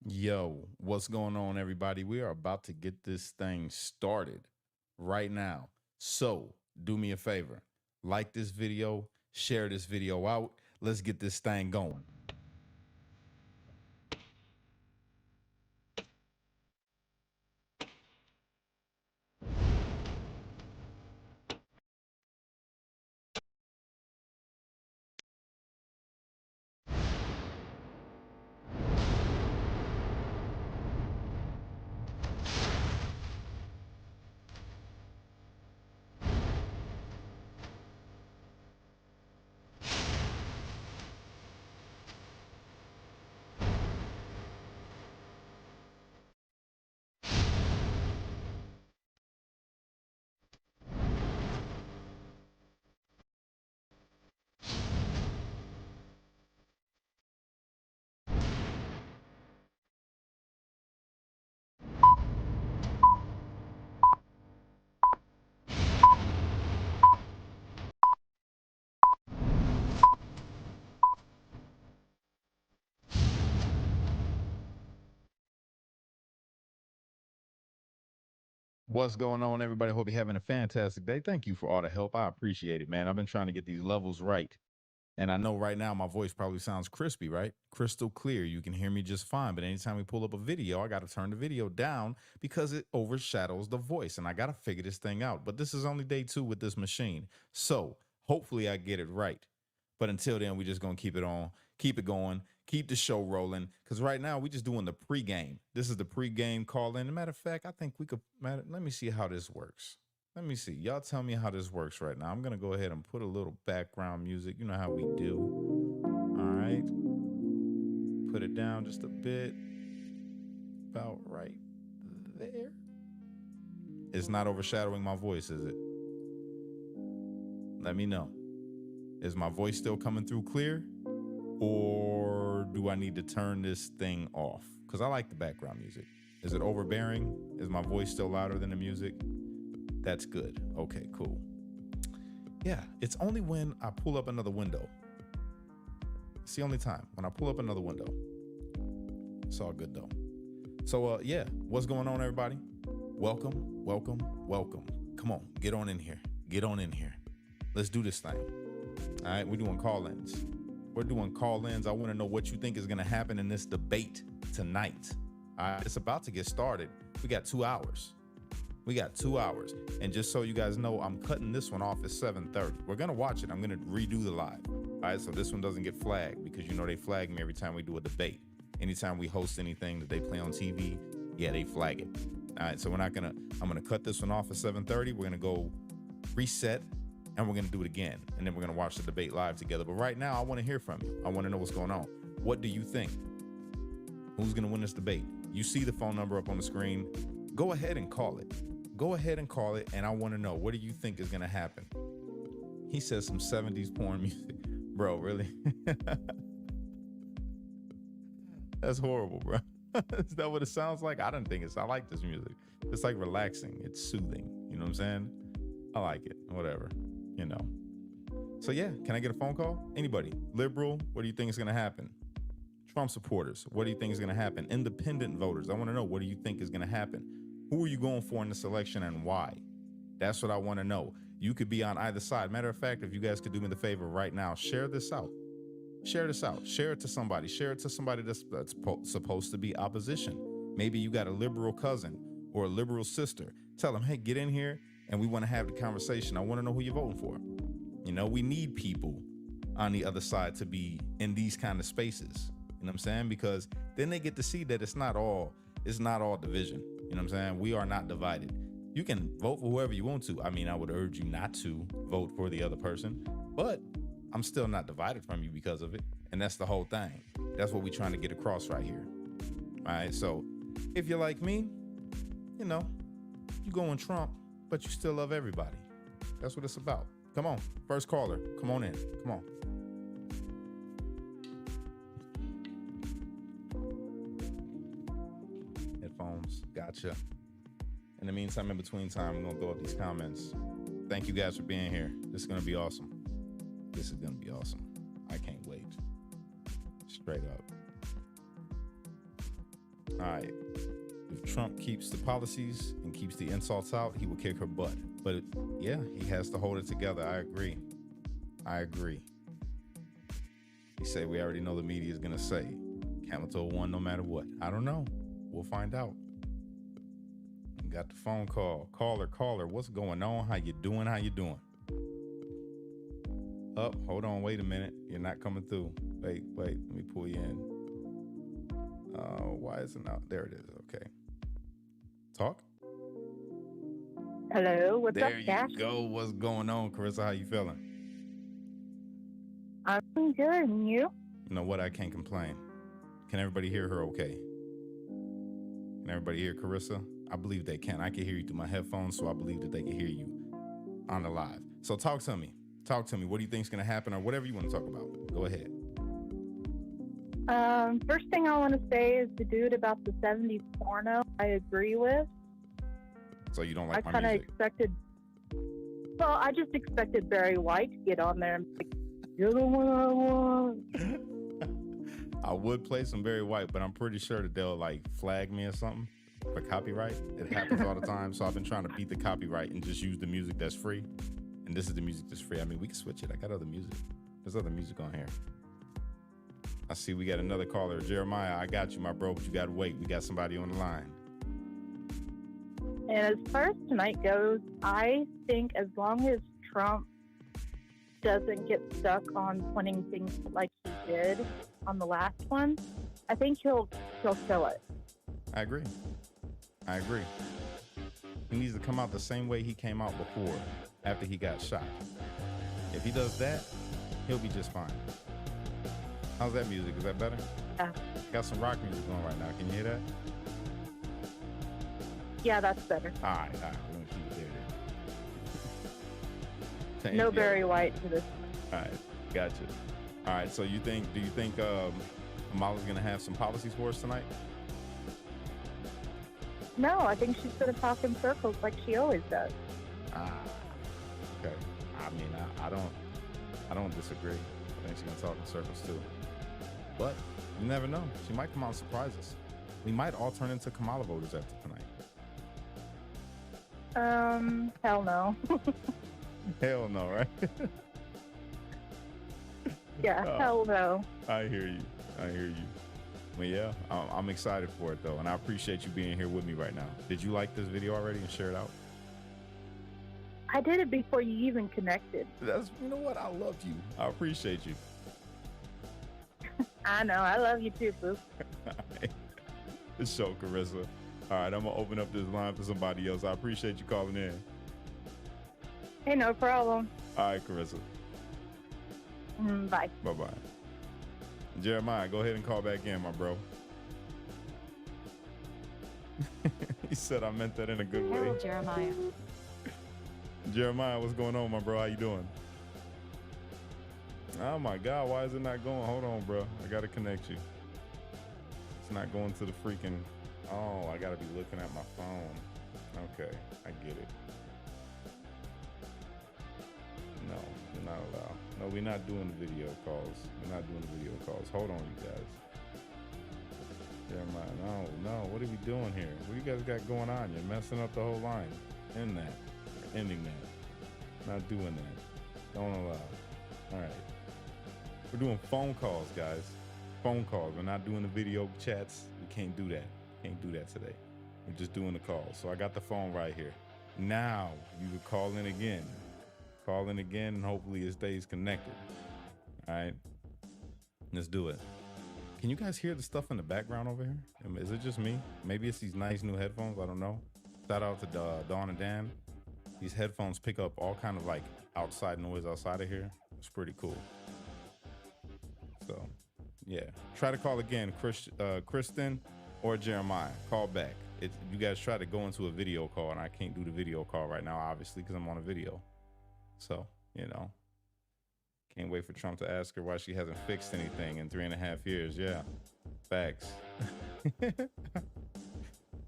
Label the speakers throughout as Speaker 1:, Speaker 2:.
Speaker 1: Yo, what's going on, everybody? We are about to get this thing started right now. So, do me a favor, like this video, share this video out. Let's get this thing going. What's going on, everybody? Hope you're having a fantastic day. Thank you for all the help. I appreciate it, man. I've been trying to get these levels right. And I know right now my voice probably sounds crispy, right? Crystal clear. You can hear me just fine. But anytime we pull up a video, I got to turn the video down because it overshadows the voice. And I got to figure this thing out. But this is only day 2 with this machine. So hopefully I get it right. But until then, we just going to keep it on, keep it going, keep the show rolling. Because right now we just doing the pregame. This is the pregame call in. As a matter of fact, I think we could, let me see how this works. Let me see. Y'all tell me how this works right now. I'm going to go ahead and put a little background music. You know how we do. All right. Put it down just a bit. About right there. It's not overshadowing my voice, is it? Let me know. Is my voice still coming through clear? Or do I need to turn this thing off? Because I like the background music. Is it overbearing? Is my voice still louder than the music? That's good. Okay, cool. Yeah, it's only when I pull up another window. It's the only time when I pull up another window. It's all good though. So yeah, what's going on, everybody? Welcome, welcome, welcome. Come on, get on in here. Get on in here. Let's do this thing. All right, we're doing call-ins. We're doing call-ins. I want to know what you think is going to happen in this debate tonight. All right, it's about to get started. We got 2 hours. We got 2 hours. And just so you guys know, I'm cutting this one off at 7:30. We're going to watch it. I'm going to redo the live. All right, so this one doesn't get flagged because you know they flag me every time we do a debate. Anytime we host anything that they play on TV, yeah, they flag it. All right, so I'm going to cut this one off at 7:30. We're going to go reset and we're going to do it again. And then we're going to watch the debate live together. But right now, I want to hear from you. I want to know what's going on. What do you think? Who's going to win this debate? You see the phone number up on the screen. Go ahead and call it. Go ahead and call it, and I want to know, what do you think is going to happen? He says some 70s porn music. Bro, really? That's horrible, bro. Is that what it sounds like? I don't think it's. I like this music. It's like relaxing. It's soothing. You know what I'm saying? I like it. Whatever. You know. So yeah, can I get a phone call? Anybody? Liberal, what do you think is going to happen? Trump supporters, what do you think is going to happen? Independent voters, I want to know, what do you think is going to happen? Who are you going for in this election and why? That's what I want to know. You could be on either side. Matter of fact, if you guys could do me the favor right now, share this out. Share this out. Share it to somebody. Share it to somebody that's supposed to be opposition. Maybe you got a liberal cousin or a liberal sister. Tell them, hey, get in here and we want to have the conversation. I want to know who you're voting for. You know, we need people on the other side to be in these kind of spaces. You know what I'm saying? Because then they get to see that it's not all division. You know what I'm saying? We are not divided. You can vote for whoever you want to. I mean, I would urge you not to vote for the other person, but I'm still not divided from you because of it. And that's the whole thing. That's what we're trying to get across right here. All right. So if you're like me, you know, you going Trump, but you still love everybody. That's what it's about. Come on. First caller. Come on in. Come on. Headphones. Gotcha. In the meantime, in between time, I'm going to throw up these comments. Thank you guys for being here. This is going to be awesome. This is going to be awesome. I can't wait. Straight up. All right. If Trump keeps the policies and keeps the insults out, he will kick her butt. But yeah, he has to hold it together. I agree. He said we already know the media is going to say Capitol won no matter what. I don't know. We'll find out. Got the phone call. Caller. What's going on? How you doing? Up. Hold on. Wait a minute. You're not coming through. Wait. Let me pull you in. Why isn't out? There it is. Okay. Talk.
Speaker 2: Hello. What's up, Cash?
Speaker 1: There you go. What's going on, Carissa? How you feeling?
Speaker 2: I'm good. And you?
Speaker 1: You know what? I can't complain. Can everybody hear her okay? Can everybody hear Carissa? I believe they can. I can hear you through my headphones, so I believe that they can hear you on the live. So talk to me. What do you think is going to happen, or whatever you want to talk about? Go ahead.
Speaker 2: First thing I want to say is the dude about the 70s porno, I agree with.
Speaker 1: So you don't like my
Speaker 2: music? I just expected Barry White to get on there and be like, you're the one I want.
Speaker 1: I would play some Barry White, but I'm pretty sure that they'll like flag me or something for copyright. It happens all the time. So I've been trying to beat the copyright and just use the music that's free. And this is the music that's free. I mean, we can switch it. I got other music. There's other music on here. I see we got another caller. Jeremiah, I got you, my bro, but you got to wait. We got somebody on the line.
Speaker 2: And as far as tonight goes, I think as long as Trump doesn't get stuck on pointing things like he did on the last one, I think he'll kill it.
Speaker 1: I agree. He needs to come out the same way he came out before, after he got shot. If he does that, he'll be just fine. How's that music? Is that better?
Speaker 2: Yeah.
Speaker 1: Got some rock music going right now. Can you hear that?
Speaker 2: Yeah, that's better.
Speaker 1: All right. We're going to keep it there.
Speaker 2: No Barry White to this.
Speaker 1: All right. Gotcha. All right. So do you think Kamala's going to have some policies for us tonight?
Speaker 2: No, I think she's going to talk in circles like she always does.
Speaker 1: Okay. I mean, I don't disagree. I think she's going to talk in circles too. But you never know. She might come out and surprise us. We might all turn into Kamala voters after tonight.
Speaker 2: Hell no.
Speaker 1: Hell no, right?
Speaker 2: Yeah, hell no.
Speaker 1: I hear you. Well, yeah, I'm excited for it though, and I appreciate you being here with me right now. Did you like this video already and share it out?
Speaker 2: I did it before you even connected.
Speaker 1: You know what? I love you. I appreciate you.
Speaker 2: I know. I love you too, boo.
Speaker 1: The show, Carissa. All right, I'm going to open up this line for somebody else. I appreciate you calling in.
Speaker 2: Hey, no problem.
Speaker 1: All right, Carissa.
Speaker 2: Bye.
Speaker 1: Bye-bye. Jeremiah, go ahead and call back in, my bro. He said I meant that in a good way.
Speaker 3: Hello, Jeremiah.
Speaker 1: Jeremiah, what's going on, my bro? How you doing? Oh my God, why is it not going? Hold on, bro. I gotta connect you. It's not going to the freaking... Oh, I gotta be looking at my phone. Okay, I get it. No, you're not allowed. No, we're not doing the video calls. Hold on, you guys. Jeremiah, no. What are we doing here? What do you guys got going on? You're messing up the whole line. End that. Ending that. Not doing that. Don't allow. All right. We're doing phone calls, guys. Phone calls. We're not doing the video chats. We can't do that. Can't do that today. We're just doing the calls. So I got the phone right here. Now you can call in again. Call in again, and hopefully it stays connected. All right. Let's do it. Can you guys hear the stuff in the background over here? Is it just me? Maybe it's these nice new headphones. I don't know. Shout out to Dawn and Dan. These headphones pick up all kind of like outside noise outside of here. It's pretty cool. So, yeah. Try to call again, Kristen or Jeremiah. Call back. You guys try to go into a video call, and I can't do the video call right now, obviously, because I'm on a video. So, can't wait for Trump to ask her why she hasn't fixed anything in 3.5 years. Yeah, facts.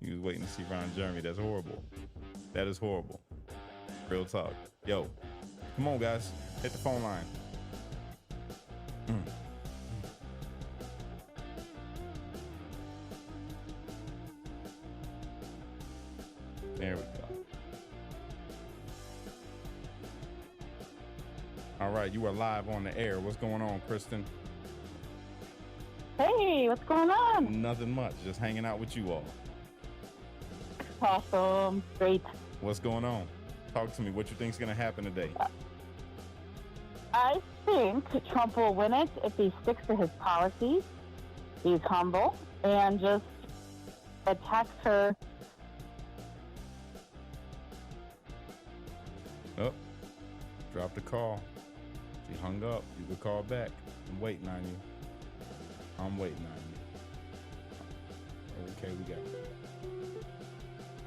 Speaker 1: He was waiting to see Ron Jeremy. That's horrible. That is horrible. Real talk. Yo, come on, guys. Hit the phone line. There we go. All right, you are live on the air. What's going on, Kristen?
Speaker 2: Hey, what's going on?
Speaker 1: Nothing much. Just hanging out with you all.
Speaker 2: Awesome. Great.
Speaker 1: What's going on? Talk to me. What you think's gonna happen today?
Speaker 2: I think Trump will win it if he sticks to his policies. He's humble and just attacks her.
Speaker 1: Oh, dropped the call. She hung up. You could call back. I'm waiting on you. I'm waiting on you. Okay, we got it.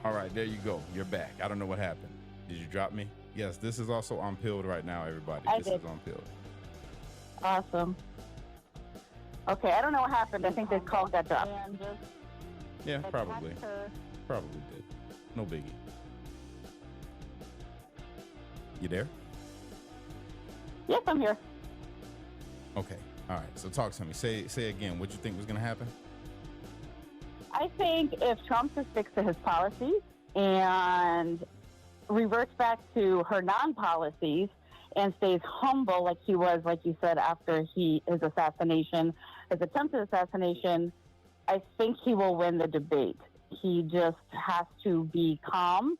Speaker 1: All right, there you go. You're back. I don't know what happened. Did you drop me? Yes, this is also on Pilled right now, everybody. This is on Pilled.
Speaker 2: Awesome. Okay, I don't know what happened. I think the call got dropped.
Speaker 1: Yeah, probably. Probably did. No biggie. You there?
Speaker 2: Yes, I'm here.
Speaker 1: Okay. All right. So talk to me. Say again. What you think was going to happen?
Speaker 2: I think if Trump just sticks to his policies and reverts back to her non-policies and stays humble like he was, like you said, after his assassination, his attempted assassination, I think he will win the debate. He just has to be calm.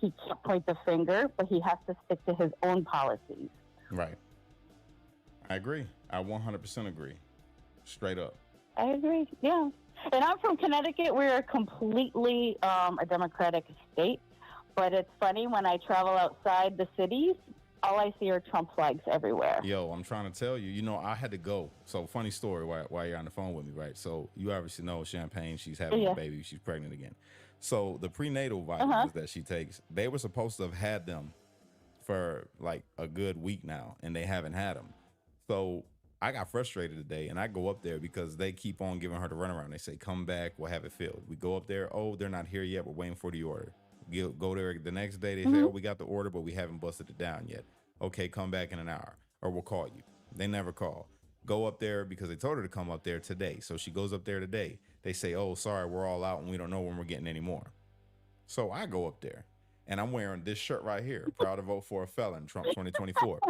Speaker 2: He can't point the finger, but he has to stick to his own policies.
Speaker 1: Right. I agree. I 100% agree. Straight up.
Speaker 2: I agree. Yeah. And I'm from Connecticut. We're completely a Democratic state. But it's funny, when I travel outside the cities, all I see are Trump flags everywhere.
Speaker 1: Yo, I'm trying to tell you, I had to go. So funny story while you're on the phone with me, right? So you obviously know Champagne, she's having a baby. She's pregnant again. So the prenatal vitamins that she takes, they were supposed to have had them for like a good week now, and they haven't had them. So I got frustrated today, and I go up there because they keep on giving her the runaround. They say, come back, we'll have it filled. We go up there, oh, they're not here yet. We're waiting for the order. Go there the next day. They say, oh, we got the order, but we haven't busted it down yet. Okay, come back in an hour, or we'll call you. They never call. Go up there because they told her to come up there today. So she goes up there today. They say, oh, sorry, we're all out, and we don't know when we're getting any more. So I go up there, and I'm wearing this shirt right here, proud to vote for a felon, Trump 2024.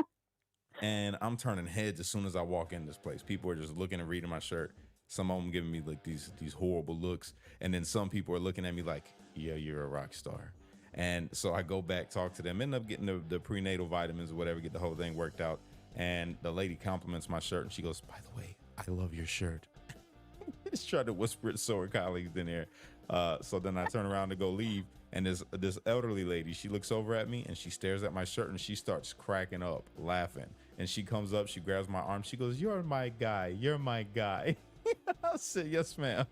Speaker 1: And I'm turning heads as soon as I walk in this place. People are just looking and reading my shirt. Some of them giving me like these horrible looks. And then some people are looking at me like, yeah, you're a rock star. And so I go back, talk to them, end up getting the prenatal vitamins or whatever, get the whole thing worked out. And the lady compliments my shirt, and she goes, by the way, I love your shirt. Just tried to whisper it so her colleagues in there. So then I turn around to go leave. And this elderly lady, she looks over at me and she stares at my shirt and she starts cracking up, laughing. And she comes up, she grabs my arm. She goes, you're my guy. You're my guy. I said, yes, ma'am.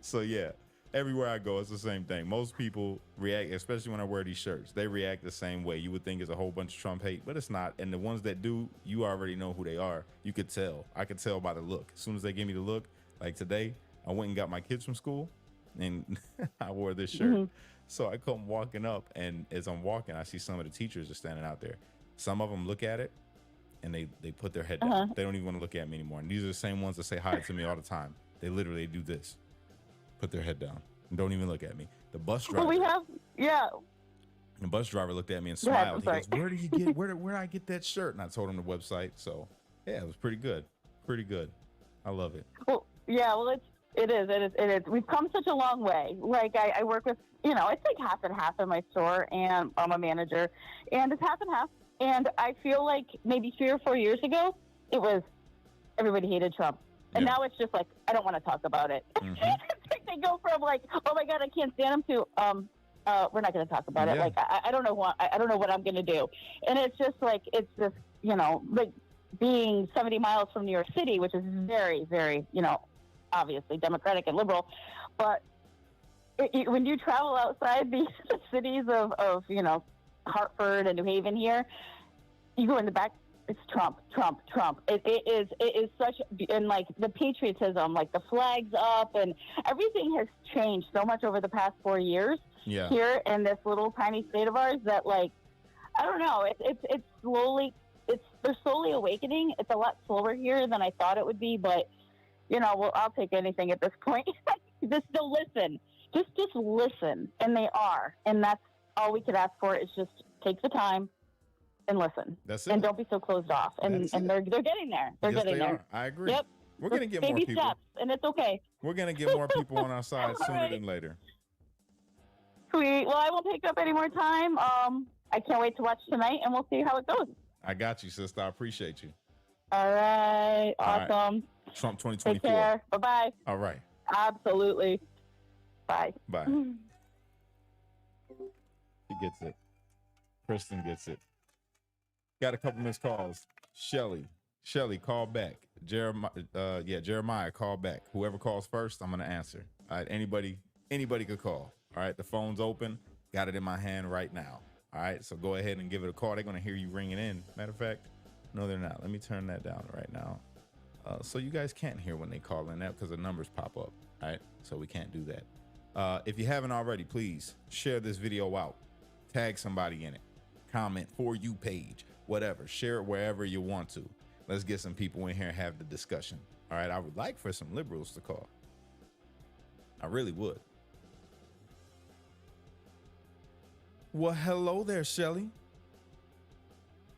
Speaker 1: So, yeah, everywhere I go, it's the same thing. Most people react, especially when I wear these shirts. They react the same way. You would think it's a whole bunch of Trump hate, but it's not. And the ones that do, you already know who they are. You could tell. I could tell by the look. As soon as they give me the look, like today, I went and got my kids from school. And I wore this shirt. So I come walking up, and as I'm walking, I see some of the teachers are standing out there. Some of them look at it, and they put their head down. They don't even want to look at me anymore. And these are the same ones that say hi to me all the time. They literally do this, put their head down, and don't even look at me. The bus driver. The bus driver looked at me and smiled. He goes, "Where do you get? Where did I get that shirt?" And I told him the website. So yeah, it was pretty good. Pretty good. I love it.
Speaker 2: Well, yeah. Well, It is. We've come such a long way. Like I work with, it's like half and half in my store, and I'm a manager, and it's half and half. And I feel like maybe 3 or 4 years ago, it was everybody hated Trump, and now it's just like I don't want to talk about it. It's like they go from like, oh my God, I can't stand him to we're not going to talk about it. Like I don't know what I'm going to do, and it's just like like being 70 miles from New York City, which is very, very obviously Democratic and liberal, but when you travel outside these cities of Hartford and New Haven here, you go in the back, it's Trump. It is such, and like the patriotism, like the flags up, and everything has changed so much over the past 4 years here in this little tiny state of ours that, like, I don't know, they're slowly awakening. It's a lot slower here than I thought it would be, but I'll take anything at this point. Just to listen. Just listen, and they are, and that's all we could ask for is just take the time and listen.
Speaker 1: That's it.
Speaker 2: And don't be so closed off. And they're getting there. They're
Speaker 1: yes,
Speaker 2: getting there.
Speaker 1: Are. I agree.
Speaker 2: Yep.
Speaker 1: We're gonna get
Speaker 2: baby
Speaker 1: more people.
Speaker 2: Steps, and it's okay.
Speaker 1: We're gonna get more people on our side sooner
Speaker 2: right.
Speaker 1: than later.
Speaker 2: Sweet. Well, I won't take up any more time. I can't wait to watch tonight, and we'll see how it goes.
Speaker 1: I got you, sister. I appreciate you.
Speaker 2: All right. Awesome.
Speaker 1: All right. Trump 2024.
Speaker 2: Take care. Bye-bye.
Speaker 1: All right.
Speaker 2: Absolutely. Bye.
Speaker 1: Bye. He gets it. Kristen gets it. Got a couple missed calls. Shelly, call back. Jeremiah, call back. Whoever calls first, I'm gonna answer. All right, anybody could call. All right, the phone's open. Got it in my hand right now. All right, so go ahead and give it a call. They're gonna hear you ringing in. Matter of fact, no, they're not. Let me turn that down right now, so you guys can't hear when they call in that because the numbers pop up. All right, so we can't do that. If you haven't already, please share this video out. Tag somebody in it. Comment For You page. Whatever. Share it wherever you want to. Let's get some people in here and have the discussion. All right. I would like for some liberals to call. I really would. Well, hello there, Shelly.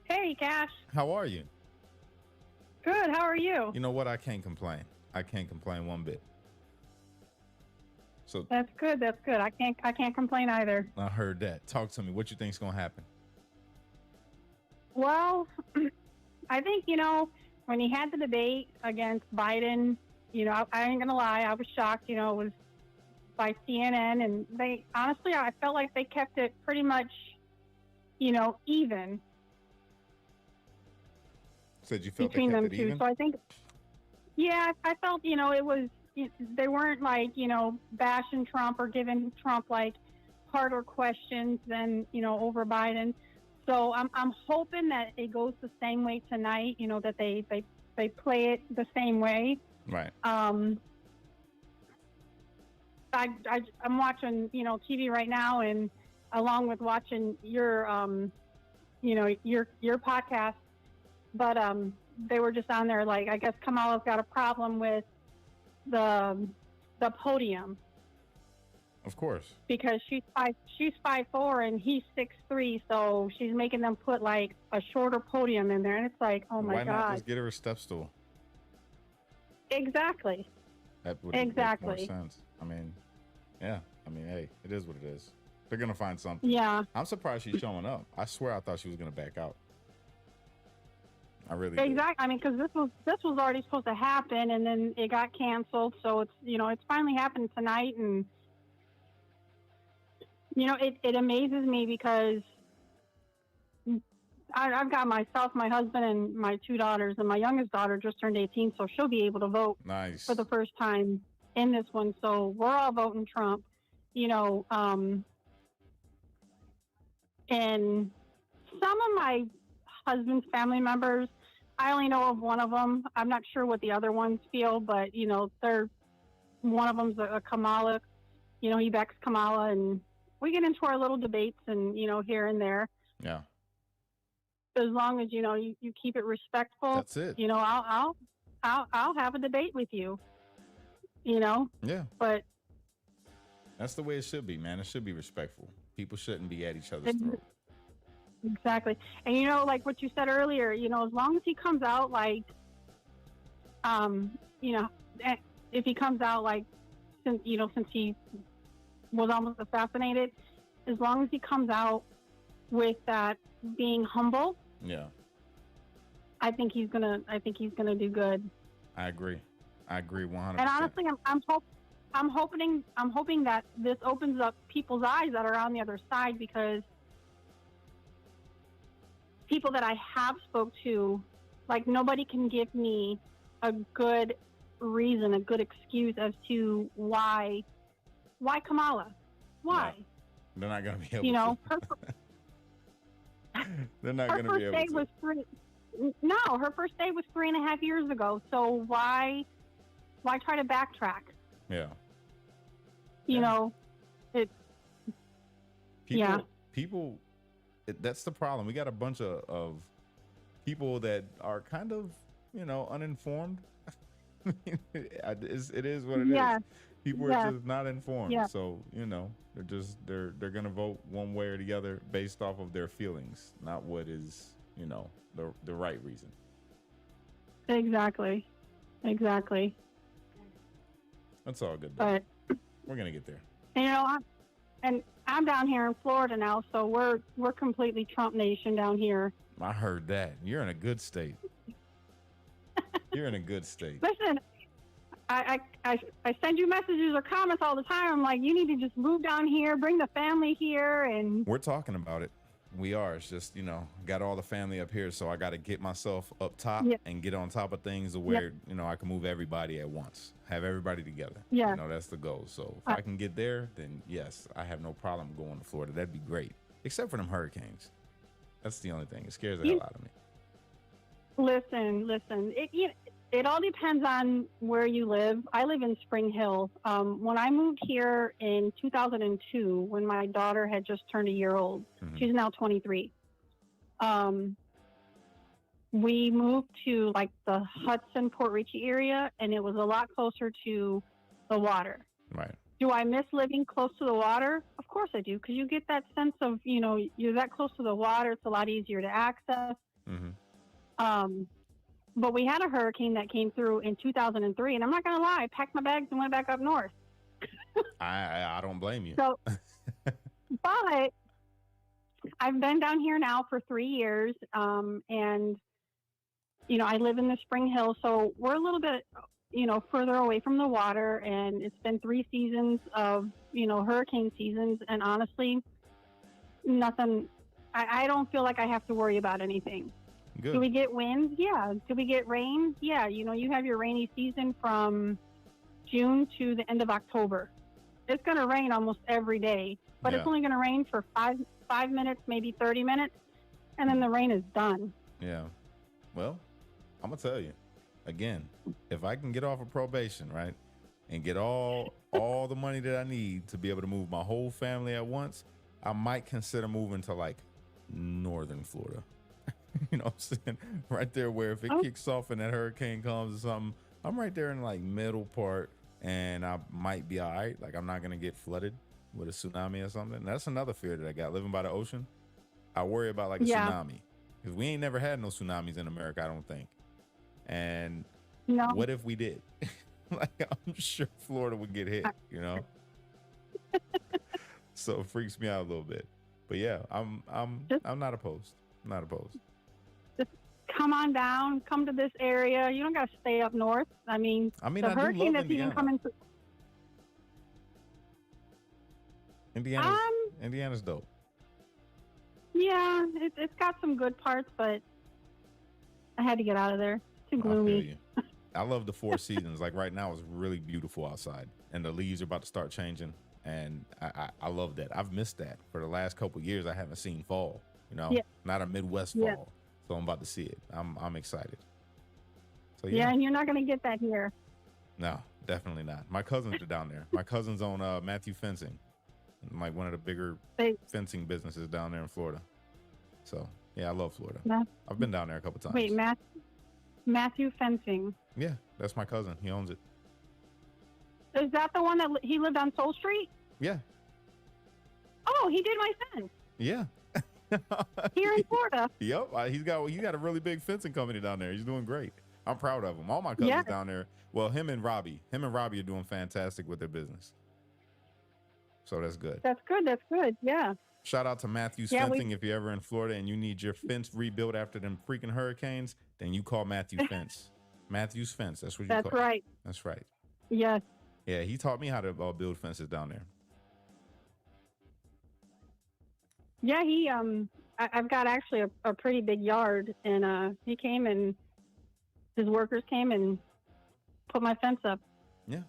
Speaker 3: Hey, Cash.
Speaker 1: How are you?
Speaker 3: Good. How are you?
Speaker 1: You know what? I can't complain. I can't complain one bit. So
Speaker 3: That's good. That's good. I can't complain either.
Speaker 1: I heard that. Talk to me. What you think's gonna happen?
Speaker 3: Well, I think, when he had the debate against Biden, I ain't gonna lie, I was shocked, it was by CNN, and they honestly, I felt like they kept it pretty much, even.
Speaker 1: Said you felt
Speaker 3: between
Speaker 1: they kept
Speaker 3: them
Speaker 1: it
Speaker 3: two.
Speaker 1: even?
Speaker 3: So I think, yeah, I felt, it was, they weren't like, bashing Trump or giving Trump like harder questions than, over Biden. So I'm hoping that it goes the same way tonight, that they play it the same way.
Speaker 1: Right.
Speaker 3: I'm watching, TV right now, and along with watching your podcast, but they were just on there, like, I guess Kamala's got a problem with the podium.
Speaker 1: Of course.
Speaker 3: Because she's 5'4" and he's 6'3", so she's making them put like a shorter podium in there, and it's like, oh my God.
Speaker 1: Why not just get her a step stool?
Speaker 3: Exactly.
Speaker 1: That would make more sense. I mean, yeah. I mean, hey, it is what it is. They're gonna find something.
Speaker 3: Yeah.
Speaker 1: I'm surprised she's showing up. I swear I thought she was gonna back out. I really
Speaker 3: exactly.
Speaker 1: did.
Speaker 3: I mean, because this was already supposed to happen, and then it got canceled. So it's it's finally happened tonight, and it amazes me because I've got myself, my husband, and my two daughters, and my youngest daughter just turned 18, so she'll be able to vote
Speaker 1: Nice.
Speaker 3: for the first time in this one. So we're all voting Trump, and some of my husband's family members, I only know of one of them. I'm not sure what the other ones feel, but one of them's a Kamala. He backs Kamala, and we get into our little debates and here and there.
Speaker 1: Yeah.
Speaker 3: As long as you keep it respectful.
Speaker 1: That's it.
Speaker 3: I'll have a debate with you.
Speaker 1: Yeah.
Speaker 3: But
Speaker 1: that's the way it should be, man. It should be respectful. People shouldn't be at each other's throat.
Speaker 3: Exactly. And like what you said earlier, as long as he comes out like, if he comes out like, since he was almost assassinated, as long as he comes out with that being humble,
Speaker 1: Yeah.
Speaker 3: I think he's gonna do good.
Speaker 1: I agree 100%.
Speaker 3: And honestly, I'm hoping that this opens up people's eyes that are on the other side, because people that I have spoke to, like, nobody can give me a good reason, a good excuse as to why Kamala? Why?
Speaker 1: Yeah. They're not going to be able to. They're not going to be able to.
Speaker 3: Her first day was 3.5 years ago. So why try to backtrack?
Speaker 1: Yeah. People, that's the problem. We got a bunch of people that are kind of, uninformed. It is what it is. People are
Speaker 3: Yeah.
Speaker 1: just not informed.
Speaker 3: Yeah.
Speaker 1: So, they're gonna vote one way or the other based off of their feelings, not what is, the right reason.
Speaker 3: Exactly. Exactly.
Speaker 1: That's all good though.
Speaker 3: But
Speaker 1: We're gonna get there.
Speaker 3: I'm down here in Florida now, so we're completely Trump nation down here.
Speaker 1: I heard that. You're in a good state. You're in a good state.
Speaker 3: Listen, I send you messages or comments all the time. I'm like, you need to just move down here, bring the family here, and
Speaker 1: We're talking about it. We are. It's just, got all the family up here, so I got to get myself up top
Speaker 3: Yeah.
Speaker 1: and get on top of things to where, I can move everybody at once, have everybody together.
Speaker 3: Yeah.
Speaker 1: That's the goal. So if I can get there, then yes, I have no problem going to Florida. That'd be great, except for them hurricanes. That's the only thing. It scares the hell out of me.
Speaker 3: listen. It all depends on where you live. I live in Spring Hill. When I moved here in 2002, when my daughter had just turned a year old, she's now 23. We moved to like the Hudson Port Richey area, and it was a lot closer to the water.
Speaker 1: Right.
Speaker 3: Do I miss living close to the water? Of course I do, because you get that sense of, you're that close to the water. It's a lot easier to access. But we had a hurricane that came through in 2003, and I'm not going to lie, I packed my bags and went back up north.
Speaker 1: I don't blame you.
Speaker 3: So, but I've been down here now for 3 years, and, I live in the Spring Hill, so we're a little bit, further away from the water, and it's been 3 seasons of, hurricane seasons, and honestly, nothing, I don't feel like I have to worry about anything.
Speaker 1: Good.
Speaker 3: Do we get winds? Yeah. Do we get rain? Yeah. You have your rainy season from June to the end of October. It's going to rain almost every day, but it's only going to rain for five minutes, maybe 30 minutes, and then the rain is done.
Speaker 1: Yeah. Well, I'm going to tell you, again, if I can get off of probation, right, and get all the money that I need to be able to move my whole family at once, I might consider moving to like northern Florida. You know what I'm saying? Right there where if it kicks off and that hurricane comes or something, I'm right there in like middle part, and I might be all right. Like I'm not going to get flooded with a tsunami or something. That's another fear that I got living by the ocean. I worry about like a tsunami, because we ain't never had no tsunamis in America, I don't think. And what if we did? Like I'm sure Florida would get hit, So it freaks me out a little bit. But yeah, I'm not opposed. I'm not opposed.
Speaker 3: Come on down, come to this area. You don't got to stay up north. I mean
Speaker 1: I
Speaker 3: the hurricane that's even coming through.
Speaker 1: Indiana's dope.
Speaker 3: Yeah, it's got some good parts, but I had to get out of there. Too gloomy.
Speaker 1: I love the 4 seasons. Like right now, it's really beautiful outside, and the leaves are about to start changing, and I love that. I've missed that for the last couple of years. I haven't seen fall. Not a Midwest fall. So I'm about to see it. I'm excited. So
Speaker 3: yeah, and you're not going to get that here.
Speaker 1: No, definitely not. My cousins are down there. My cousins own Matthew Fencing, like one of the bigger fencing businesses down there in Florida. So yeah, I love Florida. I've been down there a couple times.
Speaker 3: Wait, Matthew Fencing.
Speaker 1: Yeah, that's my cousin. He owns it.
Speaker 3: Is that the one that he lived on Soul Street?
Speaker 1: Yeah.
Speaker 3: Oh, he did my fence.
Speaker 1: Yeah.
Speaker 3: Here in Florida.
Speaker 1: Yep, he's got a really big fencing company down there. He's doing great. I'm proud of him. All my cousins down there. Well, him and Robbie are doing fantastic with their business. So that's good.
Speaker 3: That's good. Yeah.
Speaker 1: Shout out to Matthew's Fencing. If you're ever in Florida and you need your fence rebuilt after them freaking hurricanes, then you call Matthew Fence. Matthew's Fence. That's what you call it.
Speaker 3: That's right.
Speaker 1: That's right.
Speaker 3: Yes.
Speaker 1: Yeah, he taught me how to build fences down there.
Speaker 3: Yeah, I've got actually a pretty big yard, and he came and his workers came and put my fence up.
Speaker 1: Yeah,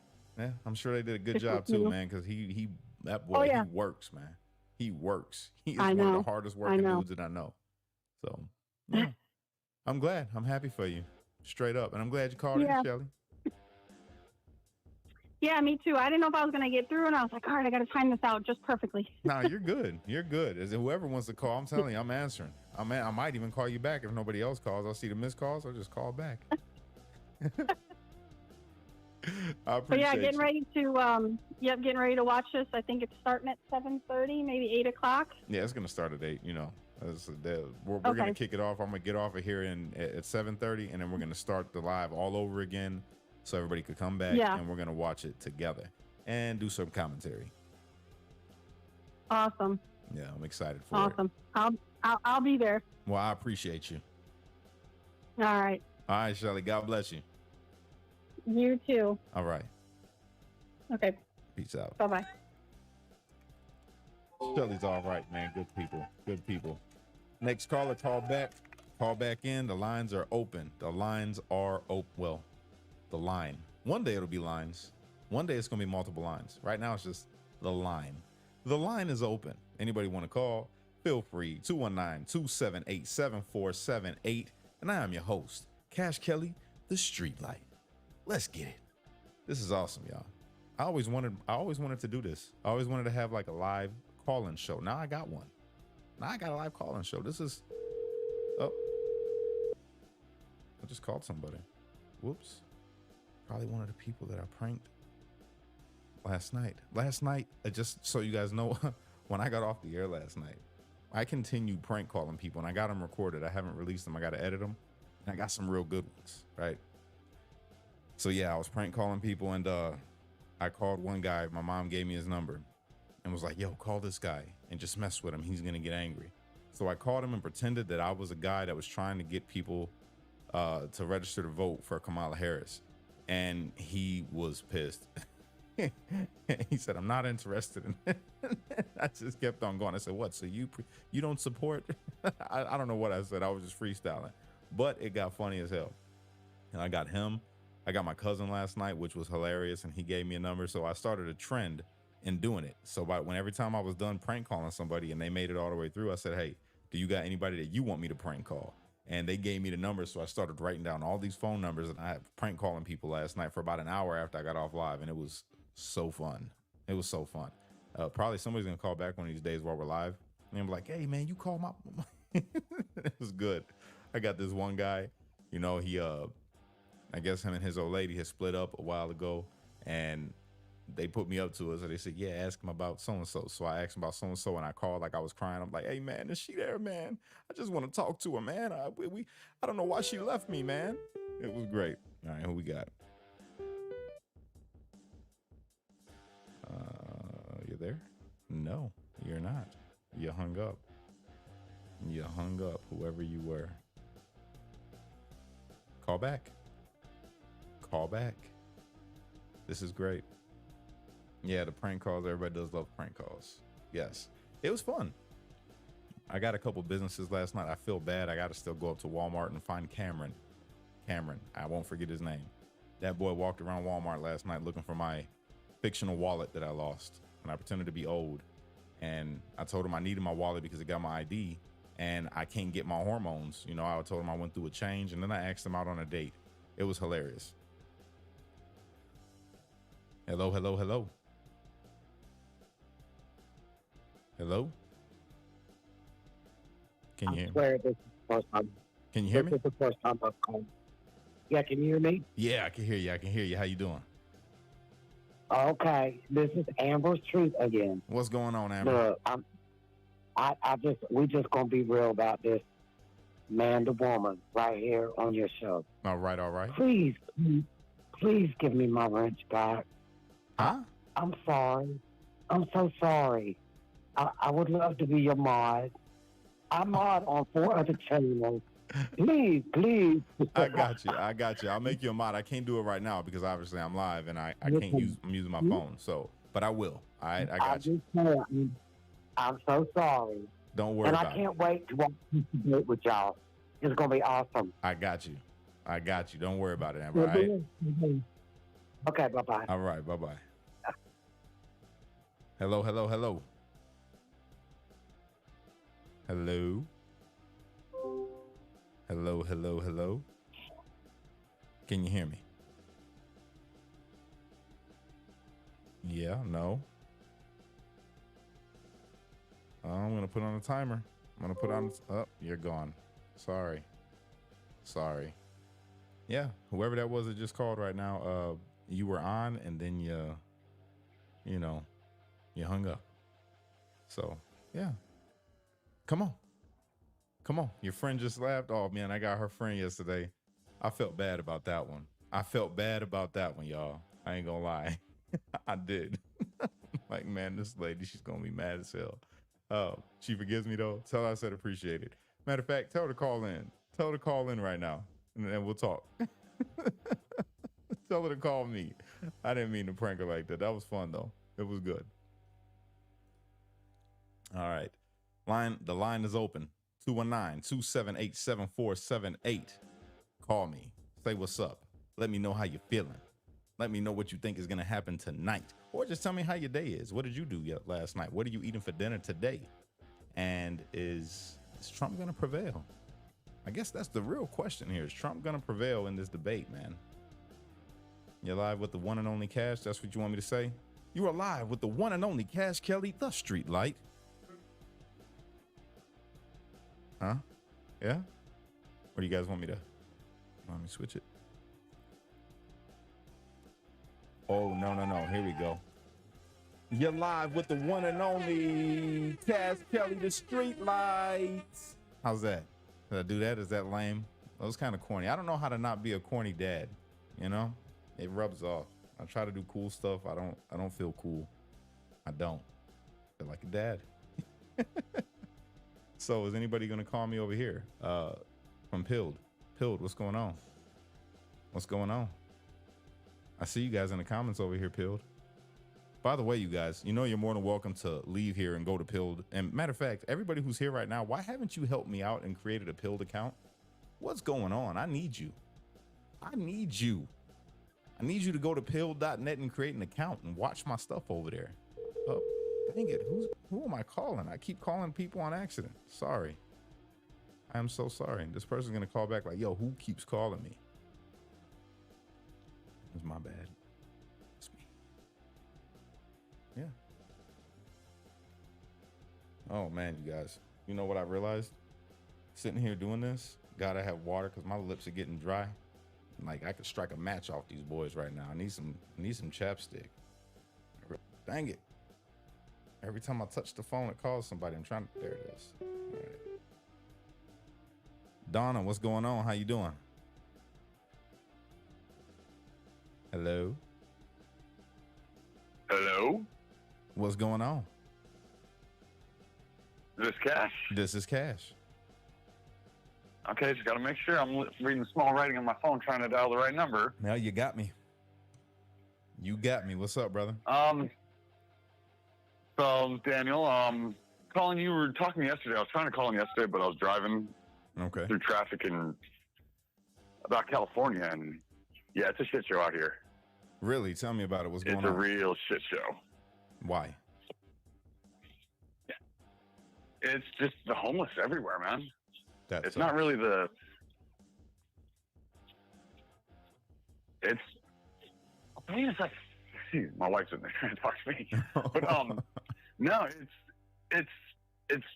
Speaker 1: I'm sure they did a good job too, man, because that boy, he works, man. He works. He is one of the hardest working dudes that I know. So, yeah, I'm glad. I'm happy for you, straight up, and I'm glad you called in, Shelly.
Speaker 3: Yeah, me too. I didn't know if I was going to get through, and I was like, all right, I got to time this out just perfectly.
Speaker 1: Nah, you're good. You're good. As whoever wants to call, I'm telling you, I'm answering. I might even call you back if nobody else calls. I'll see the missed calls. I'll just call back. I
Speaker 3: But yeah,
Speaker 1: appreciate
Speaker 3: getting
Speaker 1: you.
Speaker 3: ready to getting ready to watch this. I think it's starting at 7:30, maybe 8 o'clock.
Speaker 1: Yeah, it's gonna start at 8. You know, we're gonna
Speaker 3: Okay.
Speaker 1: kick it off. I'm gonna get off of here at 7:30, and then we're gonna start the live all over again, so everybody could come back,
Speaker 3: Yeah.
Speaker 1: and we're gonna watch it together and do some commentary.
Speaker 3: Awesome.
Speaker 1: Yeah, I'm excited for it.
Speaker 3: Awesome. I'll be there.
Speaker 1: Well, I appreciate you.
Speaker 3: All right.
Speaker 1: All right, Shelly. God bless you.
Speaker 3: You too.
Speaker 1: All right.
Speaker 3: Okay.
Speaker 1: Peace out.
Speaker 3: Bye bye.
Speaker 1: Shelly's all right, man. Good people. Good people. Next caller, call back. Call back in. The lines are open. The lines are open. Well, the line. One day it'll be lines. One day it's going to be multiple lines. Right now it's just the line. The line is open. Anybody want to call? Feel free. 219-278-7478. And I am your host, Cash Kelly, the Street Light. Let's get it. This is awesome, y'all. I always wanted to do this. I always wanted to have like a live call-in show. Now I got one. Now I got a live call-in show. This is, oh, I just called somebody. Whoops. Probably one of the people that I pranked last night. Just so you guys know, when I got off the air last night, I continued prank calling people, and I got them recorded. I haven't released them. I got to edit them, and I got some real good ones, right? So yeah, I was prank calling people, and I called one guy. My mom gave me his number and was like, yo, call this guy and just mess with him. He's going to get angry. So I called him and pretended that I was a guy that was trying to get people to register to vote for Kamala Harris. And he was pissed. He said, I'm not interested in it. I just kept on going. I said, what? So you don't support? I don't know what I said. I was just freestyling. But it got funny as hell. And I got him. I got my cousin last night, which was hilarious, and he gave me a number. So I started a trend in doing it. So every time I was done prank calling somebody and they made it all the way through, I said, hey, do you got anybody that you want me to prank call? And they gave me the numbers. So I started writing down all these phone numbers, and I had prank calling people last night for about an hour after I got off live. And it was so fun. It was so fun. Probably somebody's going to call back one of these days while we're live. And I'm like, hey, man, you call my... It was good. I got this one guy, you know, he... I guess him and his old lady had split up a while ago, and they put me up to it. So they said, yeah, ask him about so-and-so. So I asked him about so-and-so, and I called like I was crying. I'm like, hey, man, is she there, man? I just want to talk to her, man. I don't know why she left me, man. It was great. All right, who we got? You there? No, you're not. You hung up. You hung up, whoever you were. Call back. Call back. This is great. Yeah, the prank calls. Everybody does love prank calls. Yes. It was fun. I got a couple businesses last night. I feel bad. I got to still go up to Walmart and find Cameron. I won't forget his name. That boy walked around Walmart last night looking for my fictional wallet that I lost. And I pretended to be old. And I told him I needed my wallet because it got my ID. And I can't get my hormones. You know, I told him I went through a change. And then I asked him out on a date. It was hilarious. Hello, hello, hello. Hello? Can you hear me?
Speaker 4: Swear this is the first time.
Speaker 1: Can you hear
Speaker 4: This
Speaker 1: me?
Speaker 4: is the first time I've called. Yeah, can you hear me?
Speaker 1: Yeah, I can hear you. I can hear you. How you doing?
Speaker 4: Okay, this is Amber's Truth again.
Speaker 1: What's going on, Amber?
Speaker 4: Look, we just gonna be real about this man to woman right here on your show.
Speaker 1: All right, all right.
Speaker 4: Please give me my wrench back.
Speaker 1: Huh?
Speaker 4: I'm sorry. I'm so sorry. I would love to be your mod. I'm mod on 4 other channels. Please.
Speaker 1: I got you. I'll make you a mod. I can't do it right now because obviously I'm live and I can't I'm using my phone. So, but I will. All right, I got you.
Speaker 4: I'm so sorry.
Speaker 1: Don't worry
Speaker 4: And
Speaker 1: about
Speaker 4: I can't wait to watch this debate with y'all. It's gonna be awesome.
Speaker 1: it. I got you. Don't worry about it, Amber. All right.
Speaker 4: Okay, bye-bye.
Speaker 1: All right, bye-bye. Hello, hello, hello. Hello. Hello, hello, hello. Can you hear me? Yeah, no. I'm going to put on a timer. I'm going to put on, oh, you're gone. Sorry. Yeah, whoever that was that just called right now, you were on, and then you hung up. So yeah, come on. Your friend just laughed. Oh man, I got her friend yesterday. I felt bad about that one. Y'all. I ain't gonna lie. I did. Like, man, this lady, she's gonna be mad as hell. She forgives me though. Tell her I said appreciate it. Matter of fact, tell her to call in. Tell her to call in right now, and then we'll talk. Tell her to call me. I didn't mean to prank her like that. That was fun though. It was good. All right. The line is open. 219-278-7478. Call me. Say what's up. Let me know how you're feeling. Let me know what you think is going to happen tonight. Or just tell me how your day is. What did you do last night? What are you eating for dinner today? And is Trump going to prevail? I guess that's the real question here. Is Trump going to prevail in this debate, man? You're live with the one and only Cash. That's what you want me to say? You are live with the one and only Cash Kelly, the Street Light. Huh? Yeah? Or do you guys want me to switch it? Oh, no. Here we go. You're live with the one and only Cash Kelly, the Street Lights. How's that? Did I do that? Is that lame? That was kind of corny. I don't know how to not be a corny dad. You know? It rubs off. I try to do cool stuff. I don't feel cool. I don't. I feel like a dad. So is anybody going to call me over here? From Pilled. Pilled, what's going on? What's going on? I see you guys in the comments over here, Pilled. By the way, you guys, you know you're more than welcome to leave here and go to Pilled. And matter of fact, everybody who's here right now, why haven't you helped me out and created a Pilled account? What's going on? I need you. I need you to go to Pilled.net and create an account and watch my stuff over there. Oh, dang it. Who am I calling? I keep calling people on accident. Sorry. I am so sorry. This person's going to call back like, yo, who keeps calling me? It's my bad. It's me. Yeah. Oh, man, you guys. You know what I realized? Sitting here doing this, gotta have water because my lips are getting dry. Like, I could strike a match off these boys right now. I need some chapstick. Dang it. Every time I touch the phone, it calls somebody. There it is. All right. Donna, what's going on? How you doing? Hello?
Speaker 5: Hello?
Speaker 1: What's going on?
Speaker 5: Is this Cash?
Speaker 1: This is Cash.
Speaker 5: Okay, just got to make sure I'm reading small writing on my phone trying to dial the right number.
Speaker 1: Now you got me. What's up, brother?
Speaker 5: So, Daniel, calling you, we were talking yesterday. I was trying to call him yesterday, but I was driving through traffic and about California, and yeah, it's a shit show out here.
Speaker 1: Really? Tell me about it. What's going on?
Speaker 5: It's a real shit show.
Speaker 1: Why?
Speaker 5: Yeah. It's just the homeless everywhere, man.
Speaker 1: It's
Speaker 5: not really it's, I mean, it's like, geez, my wife's in there trying to talk to me. But, no, it's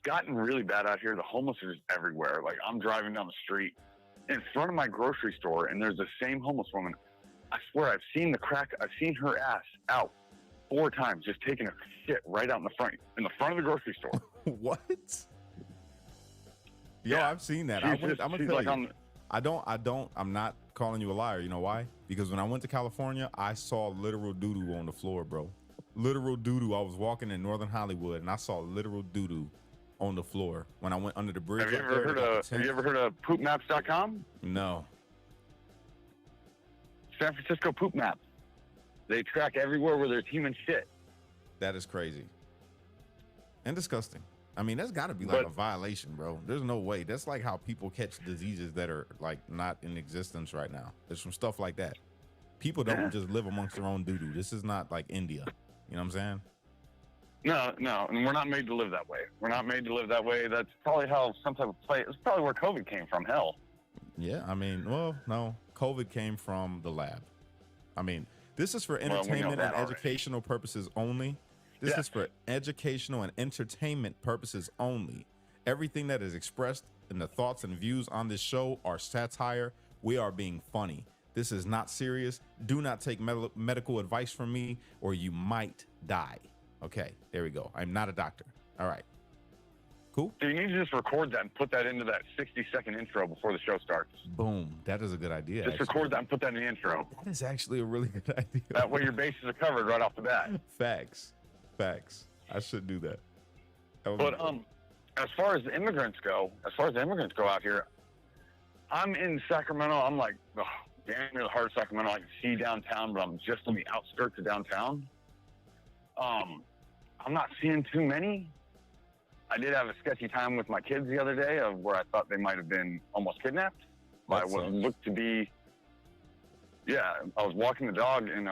Speaker 5: gotten really bad out here. The homeless are just everywhere. Like, I'm driving down the street in front of my grocery store, and there's the same homeless woman. I swear, I've seen her ass out 4 times, just taking a shit right out in the front of the grocery store.
Speaker 1: What? Yo,
Speaker 5: yeah.
Speaker 1: I've seen that. I'm gonna tell
Speaker 5: like
Speaker 1: you. I'm not calling you a liar. You know why? Because when I went to California, I saw literal doo-doo on the floor, bro. Literal doo-doo. I was walking in Northern Hollywood, and I saw literal doo-doo on the floor when I went under the bridge.
Speaker 5: Have you ever heard of poopmaps.com?
Speaker 1: No.
Speaker 5: San Francisco Poop Map. They track everywhere where there's human shit.
Speaker 1: That is crazy. And disgusting. I mean, that's got to be like a violation, bro. There's no way. That's like how people catch diseases that are like not in existence right now. There's some stuff like that. People don't just live amongst their own doo-doo. This is not like India. You know what I'm saying?
Speaker 5: No, and we're not made to live that way. That's probably how some type of play. It's probably where COVID came from. Hell.
Speaker 1: Yeah, I mean, well, no, COVID came from the lab. I mean, this is for entertainment and educational purposes only. This is for educational and entertainment purposes only. Everything that is expressed in the thoughts and views on this show are satire. We are being funny. This is not serious. Do not take medical advice from me or you might die. Okay, there we go. I'm not a doctor. All right. Cool.
Speaker 5: So you need to just record that and put that into that 60-second intro before the show starts.
Speaker 1: Boom. That is a good idea.
Speaker 5: Just record that and put that in the intro.
Speaker 1: That is actually a really good idea.
Speaker 5: That way your bases are covered right off the bat.
Speaker 1: Facts. I should do that.
Speaker 5: But as far as the immigrants go out here, I'm in Sacramento. I'm like, damn near the heart of Sacramento. I can see downtown, but I'm just on the outskirts of downtown. I'm not seeing too many. I did have a sketchy time with my kids the other day of where I thought they might have been almost kidnapped by what looked to be, I was walking the dog and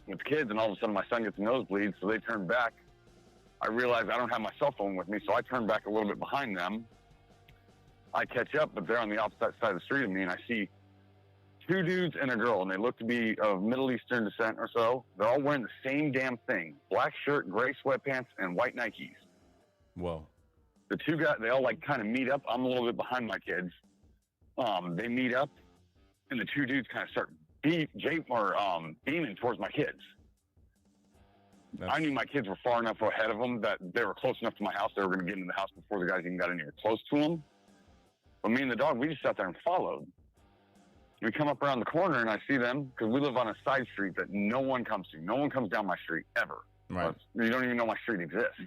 Speaker 5: with the kids, and all of a sudden my son gets a nosebleed, so they turned back. I realized I don't have my cell phone with me, so I turned back a little bit behind them. I catch up, but they're on the opposite side of the street of me, and I see two dudes and a girl, and they look to be of Middle Eastern descent or so. They're all wearing the same damn thing: black shirt, gray sweatpants, and white Nikes.
Speaker 1: Whoa.
Speaker 5: The two guys, they all like kind of meet up. I'm a little bit behind my kids. They meet up, and the two dudes kind of start beaming towards my kids. I knew my kids were far enough ahead of them that they were close enough to my house. They were going to get into the house before the guys even got anywhere close to them. But me and the dog, we just sat there and followed. We come up around the corner, and I see them, because we live on a side street that no one comes to. No one comes down my street, ever.
Speaker 1: Right.
Speaker 5: You don't even know my street exists.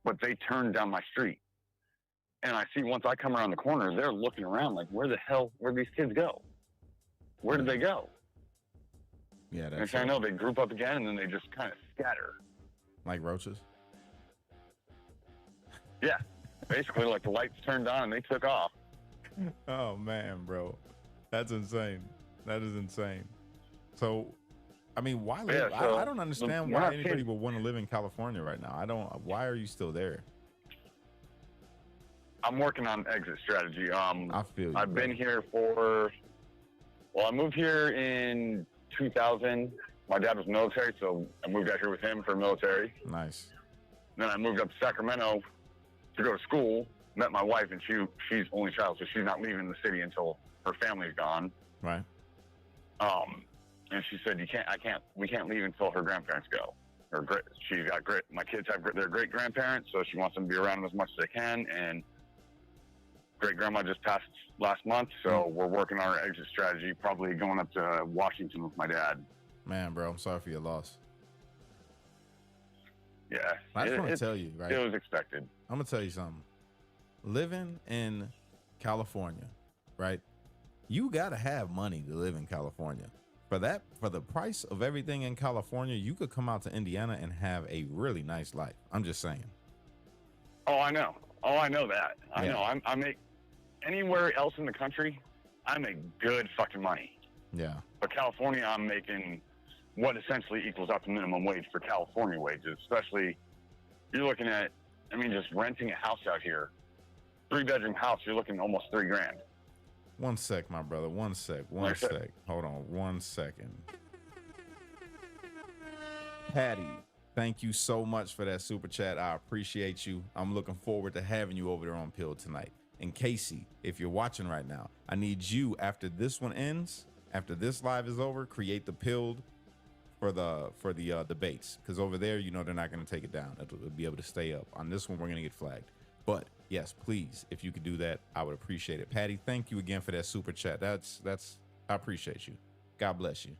Speaker 5: But they turned down my street. And I see once I come around the corner, they're looking around like, where'd these kids go? Where did they go?
Speaker 1: Yeah, that's
Speaker 5: I know they group up again, and then they just kind of scatter.
Speaker 1: Like roaches?
Speaker 5: Yeah. Basically, like the lights turned on and they took off.
Speaker 1: Oh, man, bro. That's insane. That is insane. So, I mean, why live?
Speaker 5: Yeah, so
Speaker 1: I don't understand why anybody would want to live in California right now. Why are you still there?
Speaker 5: I'm working on exit strategy.
Speaker 1: I feel you.
Speaker 5: I've been here I moved here in 2000. My dad was military, so I moved out here with him for military.
Speaker 1: Nice.
Speaker 5: Then I moved up to Sacramento to go to school. Met my wife, and she's only child, so she's not leaving the city until her family's gone.
Speaker 1: Right.
Speaker 5: And she said, we can't leave until her grandparents go. My kids have their great grandparents, so she wants them to be around them as much as they can. And great grandma just passed last month, so we're working on our exit strategy, probably going up to Washington with my dad.
Speaker 1: Man, bro, I'm sorry for your loss.
Speaker 5: Yeah.
Speaker 1: I just want to tell you, right?
Speaker 5: It was expected.
Speaker 1: I'm going to tell you something. Living in California, right? You got to have money to live in California. For the price of everything in California, you could come out to Indiana and have a really nice life. I'm just saying.
Speaker 5: Oh, I know. That. I know. I make anywhere else in the country, I make good fucking money.
Speaker 1: Yeah.
Speaker 5: But California, I'm making what essentially equals out to minimum wage for California wages. Especially, you're looking at, just renting a house out here, 3-bedroom house, you're looking almost $3,000.
Speaker 1: One sec, my brother. One sec. Hold on 1 second. Patty, thank you so much for that super chat. I appreciate you. I'm looking forward to having you over there on Pilled tonight. And Casey, if you're watching right now, I need you, after this one ends, after this live is over, create the Pilled for the debates, because over there, they're not going to take it down. It'll be able to stay up. On this one, we're going to get flagged. But yes, please, if you could do that, I would appreciate it. Patty, thank you again for that super chat. I appreciate you. God bless you.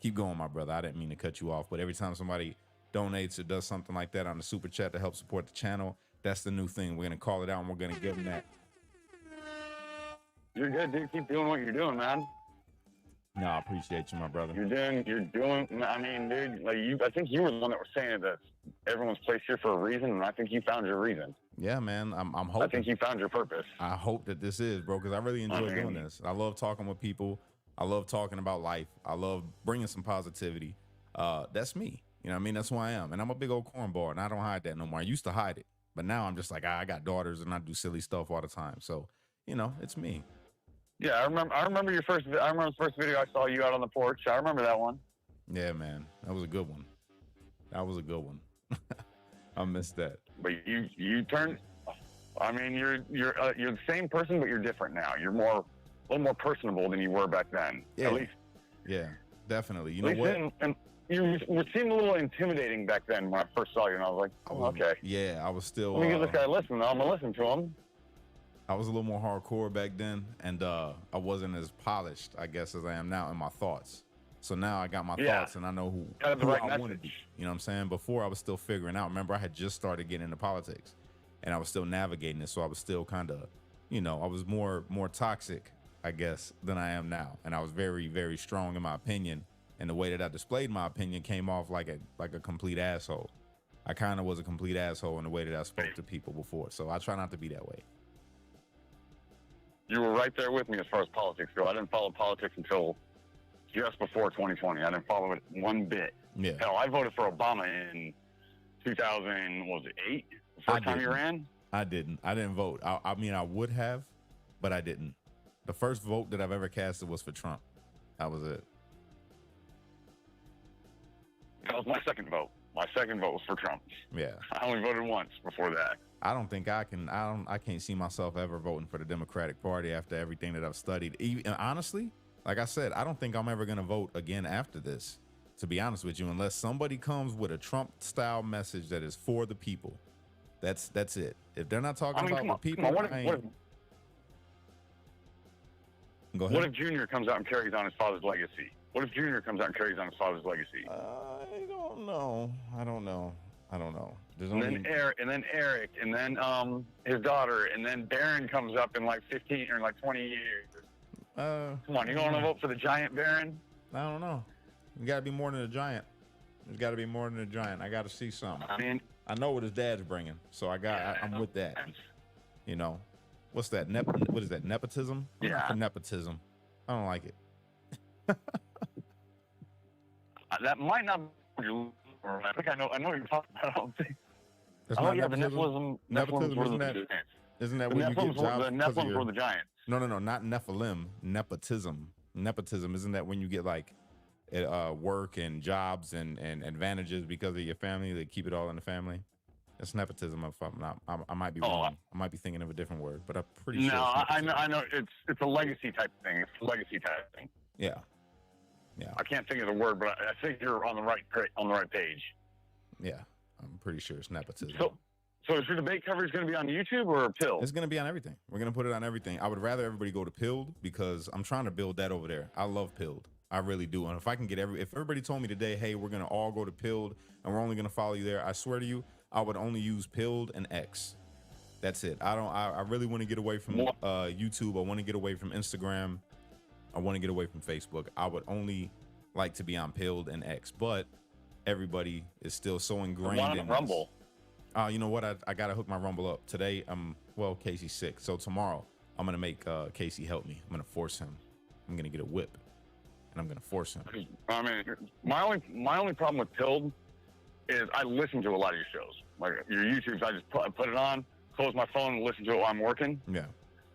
Speaker 1: Keep going, my brother. I didn't mean to cut you off, but every time somebody donates or does something like that on the super chat to help support the channel, that's the new thing. We're going to call it out, and we're going to give them that.
Speaker 5: You're good, dude. Keep doing what you're doing, man.
Speaker 1: No, I appreciate you, my brother.
Speaker 5: You're doing, dude, I think you were the one that was saying that everyone's placed here for a reason, and I think you found your reason.
Speaker 1: Yeah, man. I'm hoping.
Speaker 5: I think you found your purpose.
Speaker 1: I hope that this is, bro, because I really enjoy doing this. I love talking with people. I love talking about life. I love bringing some positivity. That's me. That's who I am. And I'm a big old cornball, and I don't hide that no more. I used to hide it, but now I'm just like, I got daughters, and I do silly stuff all the time. So, it's me.
Speaker 5: Yeah, I remember the first video I saw you out on the porch. I remember that one.
Speaker 1: Yeah, man. That was a good one. I missed that.
Speaker 5: But you turned, you're the same person, but you're different now. You're more little more personable than you were back then.
Speaker 1: Yeah.
Speaker 5: At least,
Speaker 1: Yeah, definitely. You
Speaker 5: at
Speaker 1: know
Speaker 5: least
Speaker 1: what?
Speaker 5: and you seemed a little intimidating back then when I first saw you, and I was like, oh, okay.
Speaker 1: Yeah, I was still.
Speaker 5: Let me give this guy a listen. I'm gonna listen to him.
Speaker 1: I was a little more hardcore back then, and I wasn't as polished, I guess, as I am now in my thoughts. So now I got my thoughts, and I know who
Speaker 5: Got the right
Speaker 1: I want to
Speaker 5: message.
Speaker 1: be. You know what I'm saying? Before, I was still figuring out. Remember, I had just started getting into politics, and I was still navigating it. So I was still kind of, you know, I was more toxic, I guess, than I am now. And I was very, very strong in my opinion. And the way that I displayed my opinion came off like a complete asshole. I kind of was a complete asshole in the way that I spoke to people before. So I try not to be that way.
Speaker 5: You were right there with me as far as politics go. I didn't follow politics until just before 2020. I didn't follow it one bit.
Speaker 1: Yeah.
Speaker 5: Hell, I voted for Obama in 2000, what was it, 8? The first time he ran?
Speaker 1: I didn't vote. I mean, I would have, but I didn't. The first vote that I've ever casted was for Trump. That was it.
Speaker 5: That was my second vote. My second vote was for Trump.
Speaker 1: Yeah.
Speaker 5: I only voted once before that.
Speaker 1: I don't think I can. I can't see myself ever voting for the Democratic Party after everything that I've studied. Even honestly, like I said, I don't think I'm ever gonna vote again after this. To be honest with you, unless somebody comes with a Trump-style message that is for the people, that's it. If they're not talking about the people,
Speaker 5: What
Speaker 1: go ahead.
Speaker 5: if Junior comes out and carries on his father's legacy? What if Junior comes out and carries on his father's legacy?
Speaker 1: I don't know. There's
Speaker 5: And
Speaker 1: only
Speaker 5: then Eric, and then his daughter, and then Barron comes up in like 15 or like 20 years. Come on, you going to vote for the giant Barron?
Speaker 1: I don't know. You got to be more than a giant. There's got to be more than a giant. I got to see something.
Speaker 5: I mean,
Speaker 1: I know what his dad's bringing, so I'm with that. You know, what's that? What is that? Nepotism? I'm not
Speaker 5: Yeah.
Speaker 1: for nepotism. I don't like it.
Speaker 5: That might not be. I think I know what you're talking about. I don't think.
Speaker 1: That's
Speaker 5: Oh
Speaker 1: not
Speaker 5: yeah, the
Speaker 1: nepotism.
Speaker 5: Nephilim.
Speaker 1: Nepotism,
Speaker 5: were
Speaker 1: isn't
Speaker 5: the
Speaker 1: that?
Speaker 5: giants.
Speaker 1: Isn't that
Speaker 5: The
Speaker 1: when you get
Speaker 5: Nephilims
Speaker 1: jobs?
Speaker 5: the
Speaker 1: because of
Speaker 5: Nephilims
Speaker 1: your-
Speaker 5: were the giants.
Speaker 1: No, not Nephilim. Nepotism. Nepotism. Isn't that when you get like work and jobs and advantages because of your family? They keep it all in the family. That's nepotism. If I'm not, I might be wrong. I might be thinking of a different word, but I'm pretty sure.
Speaker 5: No,
Speaker 1: it's nepotism.
Speaker 5: I know it's a legacy type thing. It's a legacy type thing.
Speaker 1: Yeah.
Speaker 5: I can't think of the word, but I think you're on the right page.
Speaker 1: Yeah. I'm pretty sure it's nepotism.
Speaker 5: So is your debate coverage going to be on YouTube or Pill?
Speaker 1: It's going to be on everything. We're going to put it on everything. I would rather everybody go to Pilled because I'm trying to build that over there. I love Pilled. I really do. And if I can get if everybody told me today, hey, we're going to all go to Pilled and we're only going to follow you there, I swear to you, I would only use Pilled and X. That's it. I really want to get away from YouTube. I want to get away from Instagram. I want to get away from Facebook. I would only like to be on Pilled and X, but everybody is still so ingrained in
Speaker 5: Rumble.
Speaker 1: You know what? I gotta hook my Rumble up today. Casey's sick, so tomorrow I'm gonna make Casey help me. I'm gonna force him. I'm gonna get a whip, and I'm gonna force him.
Speaker 5: I mean, my only problem with Pilled is I listen to a lot of your shows, like your YouTubes. I just put it on, close my phone, and listen to it while I'm working.
Speaker 1: Yeah.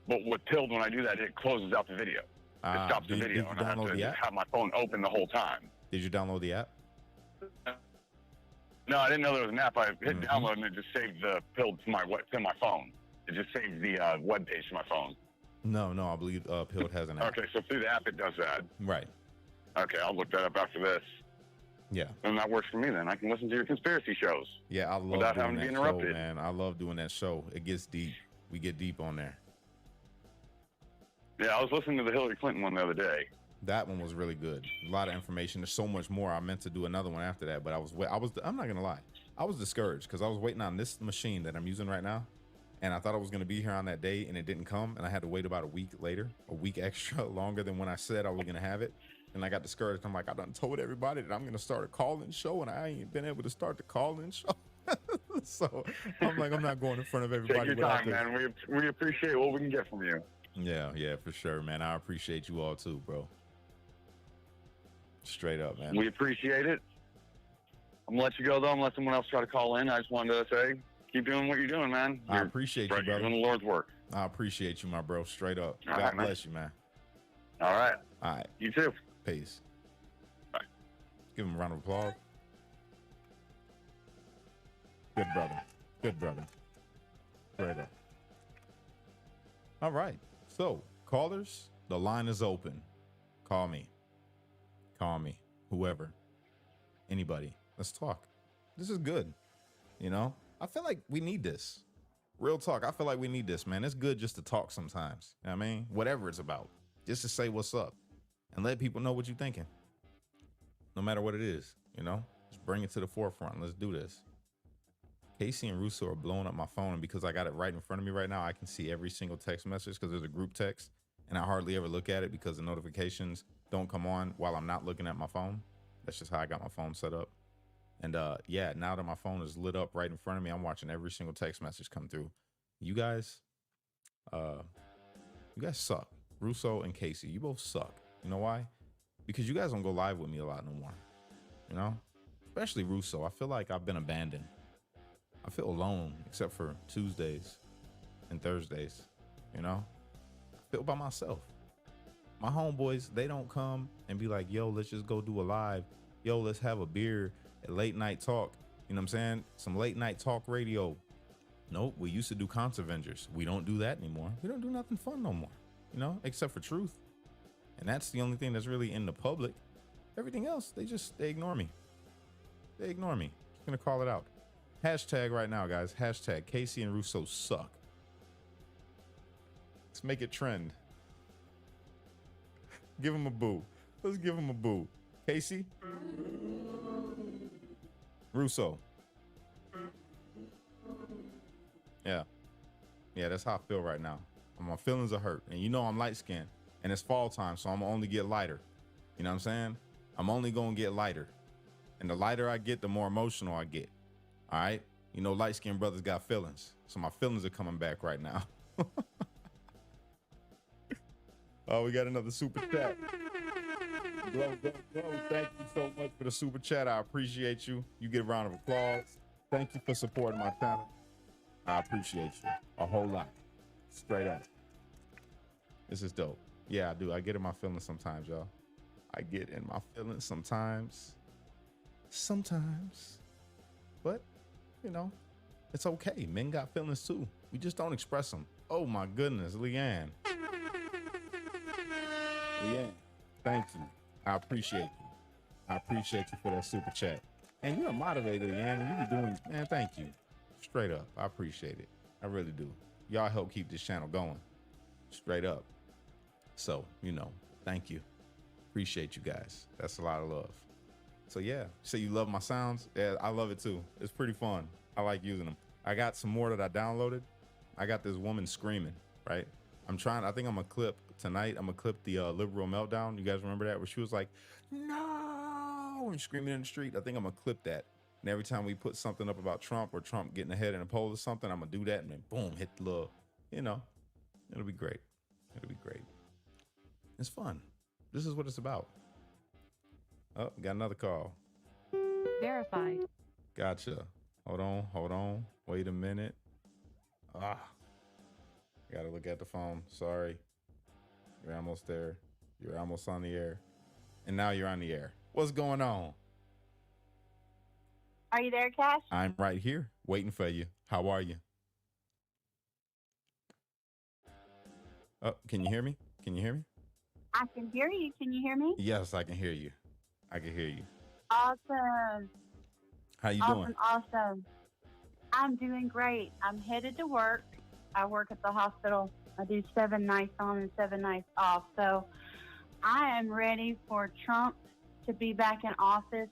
Speaker 5: But with Pilled, when I do that, it closes out the video. It stops the video, and I have to just have my phone open the whole time.
Speaker 1: Did you download the app?
Speaker 5: No, I didn't know there was an app. I hit download, and it just saved the Pilled to my phone. It just saved the web page to my phone.
Speaker 1: No, I believe Pilled has an app.
Speaker 5: Okay, so through the app, it does that.
Speaker 1: Right.
Speaker 5: Okay, I'll look that up after this.
Speaker 1: Yeah.
Speaker 5: And that works for me then. I can listen to your conspiracy shows.
Speaker 1: Yeah, I love
Speaker 5: without
Speaker 1: doing
Speaker 5: having to
Speaker 1: that
Speaker 5: be
Speaker 1: show,
Speaker 5: interrupted.
Speaker 1: man. I love doing that show. It gets deep. We get deep on there.
Speaker 5: Yeah, I was listening to the Hillary Clinton one the other day.
Speaker 1: That one was really good. A lot of information. There's so much more. I meant to do another one after that, but I'm not gonna lie. I was discouraged because I was waiting on this machine that I'm using right now, and I thought I was gonna be here on that day, and it didn't come, and I had to wait about a week extra longer than when I said I was gonna have it, and I got discouraged. I'm like, I done told everybody that I'm gonna start a call-in show, and I ain't been able to start the call-in show. So I'm like, I'm not going in front of everybody.
Speaker 5: Take your time, man. We appreciate what we can get from you.
Speaker 1: Yeah, for sure, man. I appreciate you all too, bro. Straight up, man.
Speaker 5: We appreciate it. I'm gonna let you go though, unless someone else try to call in. I just wanted to say, keep doing what you're doing, man.
Speaker 1: I appreciate you, brother.
Speaker 5: You're doing the Lord's work.
Speaker 1: I appreciate you, my bro. Straight up.
Speaker 5: All
Speaker 1: God
Speaker 5: right, man.
Speaker 1: bless you, man.
Speaker 5: All right.
Speaker 1: All right.
Speaker 5: You too.
Speaker 1: Peace.
Speaker 5: Bye.
Speaker 1: Give him a round of applause. Good brother. Good brother. Straight up. All right. So, callers, The line is open. Call me. Call me. Whoever. Anybody. Let's talk. This is good. You know, I feel like we need this. Real talk. I feel like we need this, man. It's good just to talk sometimes. You know what I mean? Whatever it's about. Just to say what's up and let people know what you're thinking. No matter what it is, you know, just bring it to the forefront. Let's do this. Casey and Russo are blowing up my phone, and because I got it right in front of me right now, I can see every single text message because there's a group text, and I hardly ever look at it because the notifications don't come on while I'm not looking at my phone. That's just how I op my phone set up. And yeah, now that my phone is lit up right in front of me, I'm watching every single text message come through. You guys suck. Russo and Casey, you both suck. You know why? Because you guys don't go live with me a lot no more. You know, especially Russo. I feel like I've been abandoned. I feel alone, except for Tuesdays and Thursdays, you know? I feel by myself. My homeboys, they don't come and be like, yo, let's just go do a live. Yo, let's have a beer at late night talk. You know what I'm saying? Some late night talk radio. Nope, we used to do Concert-Vengers. We don't do that anymore. We don't do nothing fun no more, you know, except for Truth. And that's the only thing that's really in the public. Everything else, they ignore me. They ignore me. Just gonna call it out. Hashtag right now, guys. Hashtag Casey and Russo suck. Let's make it trend. Give him a boo. Let's give him a boo. Casey? Russo. Yeah. Yeah, that's how I feel right now. My feelings are hurt. And you know I'm light skinned. And it's fall time, so I'm gonna only get lighter. You know what I'm saying? I'm only gonna get lighter. And the lighter I get, the more emotional I get. All right? You know, light-skinned brothers got feelings. So my feelings are coming back right now. Oh, we got another super chat. Glow. Thank you so much for the super chat. I appreciate you. You get a round of applause. Thank you for supporting my channel. I appreciate you a whole lot. Straight up. This is dope. Yeah, I do. I get in my feelings sometimes, y'all. I get in my feelings sometimes. But, you know, it's okay. Men got feelings too. We just don't express them. Oh my goodness, Leanne. Leanne, thank you. I appreciate you. I appreciate you for that super chat. And you're a moderator, Leanne, and you be doing, man, thank you. Straight up. I appreciate it. I really do. Y'all help keep this channel going. Straight up. So, you know, thank you. Appreciate you guys. That's a lot of love. So yeah, say you love my sounds. Yeah, I love it too. It's pretty fun. I like using them. I got some more that I downloaded. I got this woman screaming, right? I think I'm gonna clip tonight. I'm gonna clip the liberal meltdown. You guys remember that? Where she was like, no, and screaming in the street. I think I'm gonna clip that. And every time we put something up about Trump or Trump getting ahead in a poll or something, I'm gonna do that and then boom, hit the little, you know, it'll be great. It'll be great. It's fun. This is what it's about. Oh, got another call.
Speaker 6: Verified.
Speaker 1: Gotcha. Hold on. Wait a minute. Gotta look at the phone. Sorry. You're almost there. You're almost on the air. And now you're on the air. What's going on?
Speaker 2: Are you there, Cash?
Speaker 1: I'm right here waiting for you. How are you? Oh, can you hear me? Can you hear me?
Speaker 2: I can hear you. Can you hear me?
Speaker 1: Yes, I can hear you. I can hear you.
Speaker 2: Awesome.
Speaker 1: How you doing?
Speaker 2: Awesome. I'm doing great. I'm headed to work. I work at the hospital. I do 7 nights on and 7 nights off. So I am ready for Trump to be back in office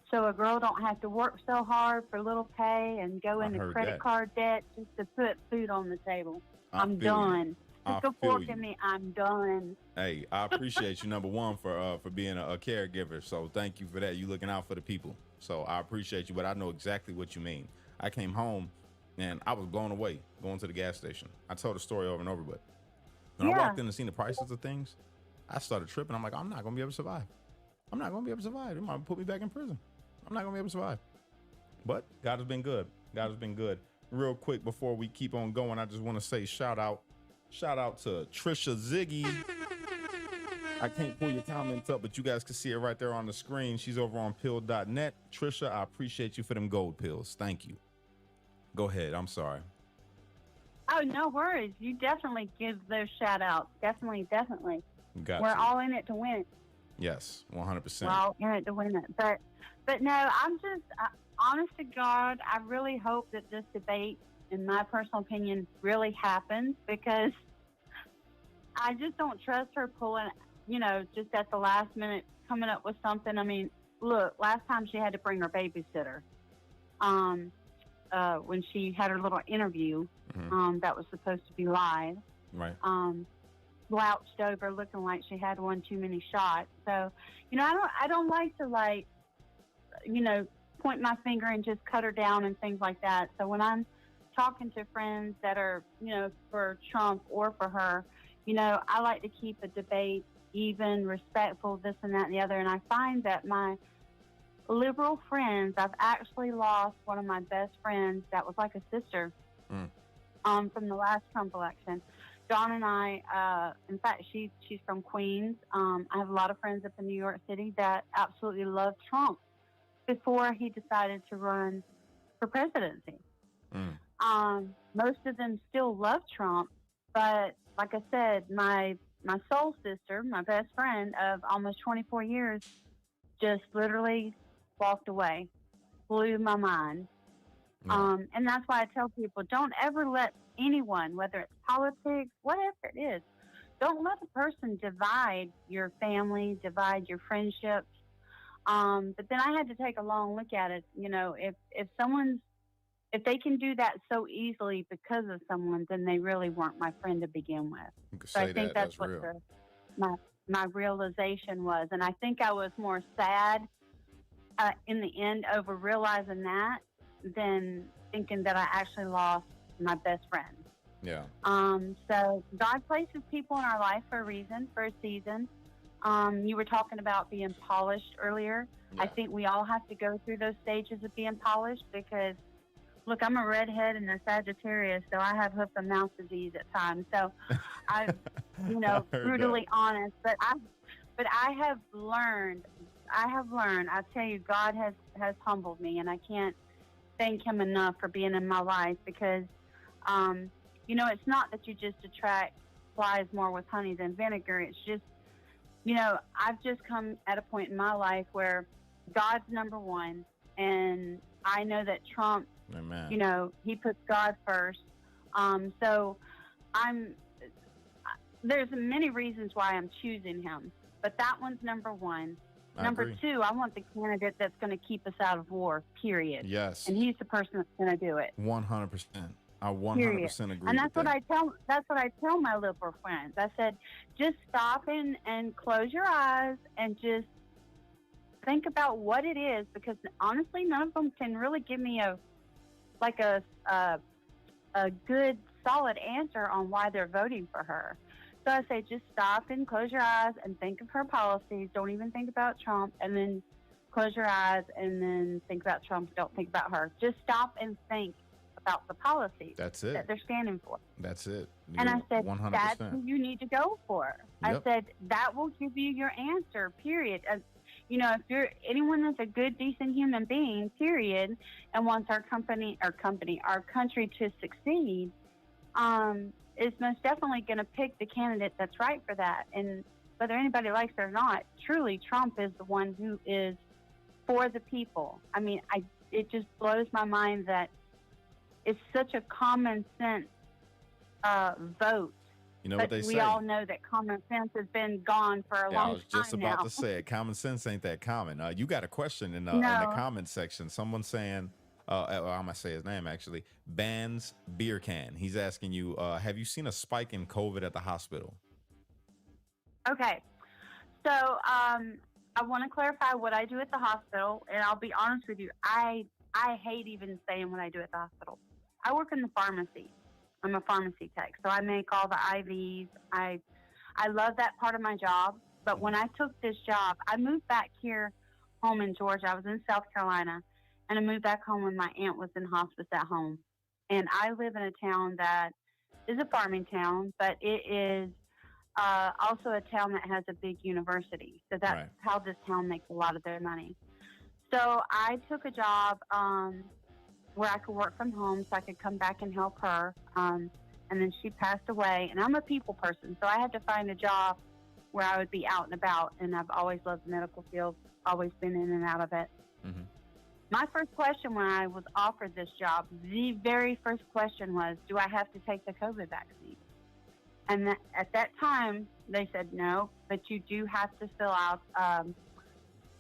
Speaker 2: so a girl don't have to work so hard for little pay and go into credit card debt just to put food on the table. I'm done. Stick a fork in me. I'm done.
Speaker 1: Hey, I appreciate you, number one, for being a caregiver. So thank you for that. You looking out for the people. So I appreciate you, but I know exactly what you mean. I came home and I was blown away going to the gas station. I told the story over and over, but when I walked in and seen the prices of things, I started tripping. I'm like, I'm not going to be able to survive. I'm not going to be able to survive. They might put me back in prison. I'm not going to be able to survive. But God has been good. God has been good. Real quick, before we keep on going, I just want to say shout out to Trisha Ziggy. I can't pull your comments up, but you guys can see it right there on the screen. She's over on pill.net. Trisha, I appreciate you for them gold pills. Thank you. Go ahead. I'm sorry.
Speaker 3: Oh, no worries. You definitely give those shout outs. Definitely, definitely.
Speaker 1: Got
Speaker 3: We're
Speaker 1: you.
Speaker 3: all in it to win.
Speaker 1: Yes, 100%.
Speaker 3: We're all in it to win it. But no, I'm just, honest to God, I really hope that this debate, in my personal opinion, really happens, because I just don't trust her pulling, just at the last minute coming up with something. I mean, look, last time she had to bring her babysitter when she had her little interview that was supposed to be live.
Speaker 1: Right.
Speaker 3: Slouched over looking like she had one too many shots. So, I don't like to point my finger and just cut her down and things like that. So when I'm talking to friends that are, for Trump or for her, I like to keep a debate even, respectful, this and that and the other. And I find that my liberal friends, I've actually lost one of my best friends that was like a sister from the last Trump election. Dawn and I, in fact, she's from Queens. I have a lot of friends up in New York City that absolutely love Trump before he decided to run for presidency. Most of them still love Trump, but like I said, my soul sister, my best friend of almost 24 years, just literally walked away, blew my mind. And that's why I tell people, don't ever let anyone, whether it's politics, whatever it is, don't let a person divide your family, divide your friendships. But then I had to take a long look at it. If they can do that so easily because of someone, then they really weren't my friend to begin with.
Speaker 1: You could
Speaker 3: So
Speaker 1: say
Speaker 3: I think that's what
Speaker 1: real.
Speaker 3: my realization was. And I think I was more sad in the end over realizing that than thinking that I actually lost my best friend.
Speaker 1: Yeah.
Speaker 3: So God places people in our life for a reason, for a season. You were talking about being polished earlier.
Speaker 1: Yeah.
Speaker 3: I think we all have to go through those stages of being polished because, look, I'm a redhead and a Sagittarius, so I have hoof and mouth disease at times. So I'm, brutally honest. But I have learned. I tell you, God has humbled me, and I can't thank Him enough for being in my life because, it's not that you just attract flies more with honey than vinegar. It's just, I've just come at a point in my life where God's number one, and I know that Trump,
Speaker 1: Amen.
Speaker 3: he puts God first. So there's many reasons why I'm choosing him, but that one's number one. Number two, I want the candidate that's going to keep us out of war, period.
Speaker 1: Yes.
Speaker 3: And he's the person that's going to do it.
Speaker 1: 100%. I 100% agree.
Speaker 3: And that's
Speaker 1: with
Speaker 3: what
Speaker 1: that.
Speaker 3: that's what I tell my liberal friends. I said, just stop and close your eyes and just think about what it is, because honestly, none of them can really give me a good, solid answer on why they're voting for her. So I say, just stop and close your eyes and think of her policies. Don't even think about Trump, and then close your eyes and then think about Trump. Don't think about her. Just stop and think about the policies
Speaker 1: That's it.
Speaker 3: that they're standing for.
Speaker 1: That's it.
Speaker 3: And I said,
Speaker 1: 100%.
Speaker 3: that's who you need to go for.
Speaker 1: Yep.
Speaker 3: I said, that will give you your answer, period. If you're anyone that's a good, decent human being, period, and wants our country to succeed, is most definitely going to pick the candidate that's right for that. And whether anybody likes it or not, truly, Trump is the one who is for the people. I mean, it just blows my mind that it's such a common sense vote.
Speaker 1: You know
Speaker 3: but
Speaker 1: what they say?
Speaker 3: We all know that common sense has been gone for a long time now.
Speaker 1: I was just about to say it. Common sense ain't that common. You got a question in the comment section. Someone saying, I'm going to say his name actually, Ban's Beer Can. He's asking you, have you seen a spike in COVID at the hospital?
Speaker 3: Okay. So I want to clarify what I do at the hospital, and I'll be honest with you. I hate even saying what I do at the hospital. I work in the pharmacy. I'm a pharmacy tech, so I make all the IVs. I love that part of my job, but when I took this job, I moved back here home in Georgia. I was in South Carolina, and I moved back home when my aunt was in hospice at home. And I live in a town that is a farming town, but it is also a town that has a big university. So that's how this town makes a lot of their money. So I took a job where I could work from home so I could come back and help her.
Speaker 7: and then she passed away. And I'm a people person, so I had to find a job where I would be out and about. And I've always loved the medical field, always been in and out of it.
Speaker 1: Mm-hmm.
Speaker 7: My first question when I was offered this job, the very first question was, do I have to take the COVID vaccine? And at that time, they said no, but you do have to fill out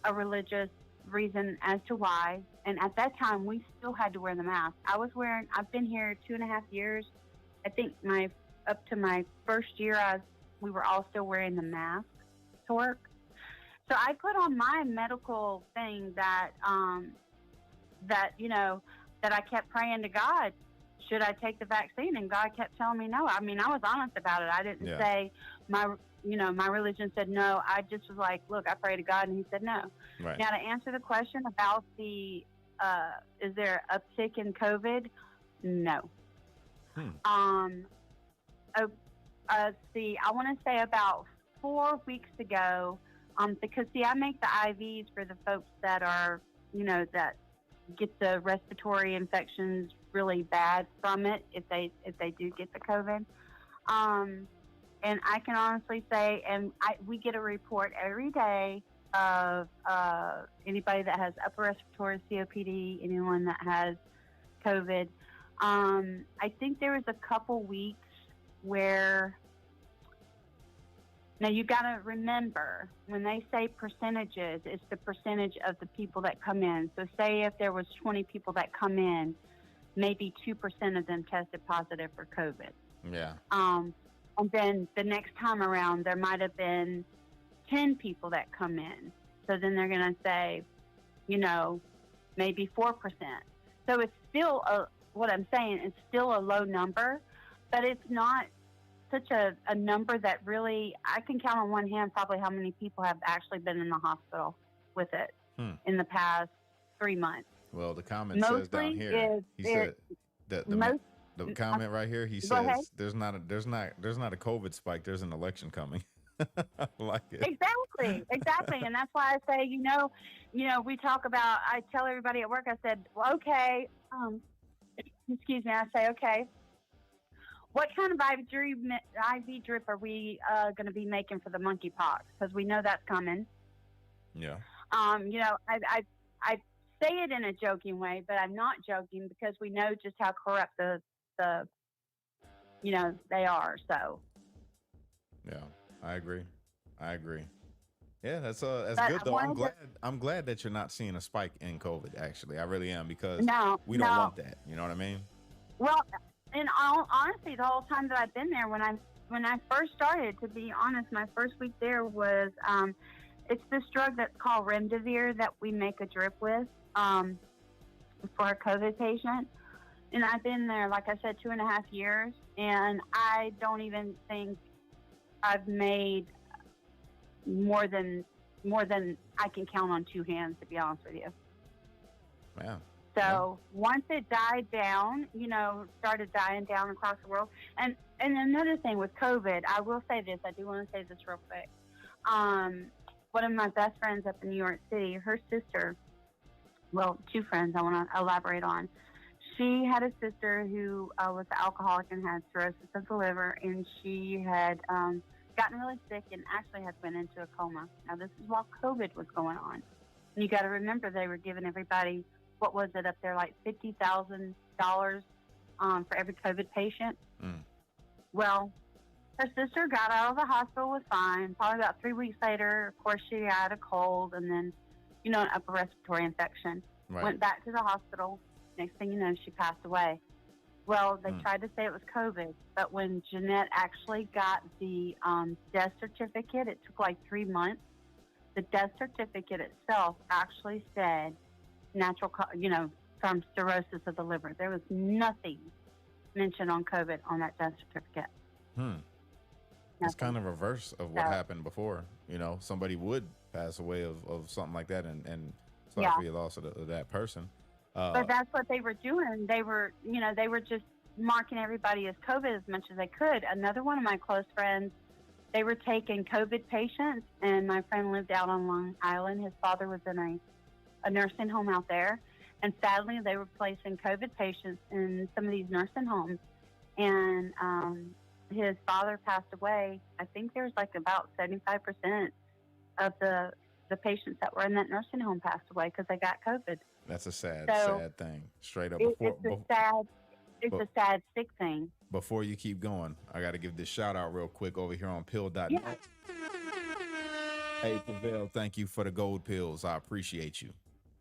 Speaker 7: a religious reason as to why. And at that time, we still had to wear the mask. I've been here 2.5 years. I think up to my first year, we were all still wearing the mask to work. So I put on my medical thing that I kept praying to God, should I take the vaccine? And God kept telling me no. I mean, I was honest about it. I didn't say my religion said no. I just was like, look, I pray to God, and he said no.
Speaker 1: Right.
Speaker 7: Now, to answer the question about is there an uptick in COVID? No. I want to say about 4 weeks ago, because I make the IVs for the folks that are, that get the respiratory infections really bad from it if they do get the COVID. And I can honestly say, we get a report every day of anybody that has upper respiratory COPD, anyone that has COVID. I think there was a couple weeks where, now you got to remember, when they say percentages, it's the percentage of the people that come in. So say if there was 20 people that come in, maybe 2% of them tested positive for COVID.
Speaker 1: Yeah.
Speaker 7: And then the next time around, there might have been 10 people that come in. So then they're going to say, maybe 4%. So it's still, what I'm saying, it's still a low number, but it's not such a number that really, I can count on one hand probably how many people have actually been in the hospital with it in the past 3 months.
Speaker 1: Well, the comment says down here, he said that the comment right here, he says there's not a COVID spike, there's an election coming. I like it. Exactly. And that's why I say, we talk about, I tell everybody at work, I said, well, okay, excuse me, I say, okay, what kind of IV drip are we going to be making for the monkeypox? Because we know that's coming. Yeah.
Speaker 7: I say it in a joking way, but I'm not joking because we know just how corrupt the they are. So. Yeah,
Speaker 1: I agree. Yeah, that's good though. I'm glad that you're not seeing a spike in COVID. Actually, I really am, because we don't want that. You know what I mean?
Speaker 7: Well, and honestly, the whole time that I've been there, when I first started, to be honest, my first week there was it's this drug that's called Remdesivir that we make a drip with for a COVID patient. And I've been there, like I said, 2.5 years, and I don't even think I've made more than I can count on two hands, to be honest with you.
Speaker 1: Wow.
Speaker 7: So once it died down, started dying down across the world. And another thing with COVID, I will say this, I do want to say this real quick. One of my best friends up in New York City, her sister, well, two friends I want to elaborate on. She had a sister who was alcoholic and had cirrhosis of the liver, and she had gotten really sick and actually had went into a coma. Now, this is while COVID was going on. And you got to remember, they were giving everybody, what was it up there, like $50,000 for every COVID patient. Well, her sister got out of the hospital, was fine. Probably about 3 weeks later, of course, she had a cold and then, an upper respiratory infection.
Speaker 1: Right.
Speaker 7: Went back to the hospital. Next thing you know, she passed away. Well, they tried to say it was COVID, but when Jeanette actually got the death certificate, it took like 3 months. The death certificate itself actually said natural, from cirrhosis of the liver. There was nothing mentioned on COVID on that death certificate.
Speaker 1: It's kind of reverse of what happened before. Somebody would pass away of something like that, and sorry for your loss of that person.
Speaker 7: But that's what they were doing. They were just marking everybody as COVID as much as they could. Another one of my close friends, they were taking COVID patients, and my friend lived out on Long Island. His father was in a nursing home out there, and sadly, they were placing COVID patients in some of these nursing homes. and his father passed away. I think there's like about 75% of the patients that were in that nursing home passed away because they got COVID.
Speaker 1: That's a sad,
Speaker 7: So,
Speaker 1: sad thing. Straight up.
Speaker 7: It's a sad, sick thing.
Speaker 1: Before you keep going, I got to give this shout out real quick over here on pill.net.
Speaker 7: Yeah.
Speaker 1: Hey, Pavel, thank you for the gold pills. I appreciate you.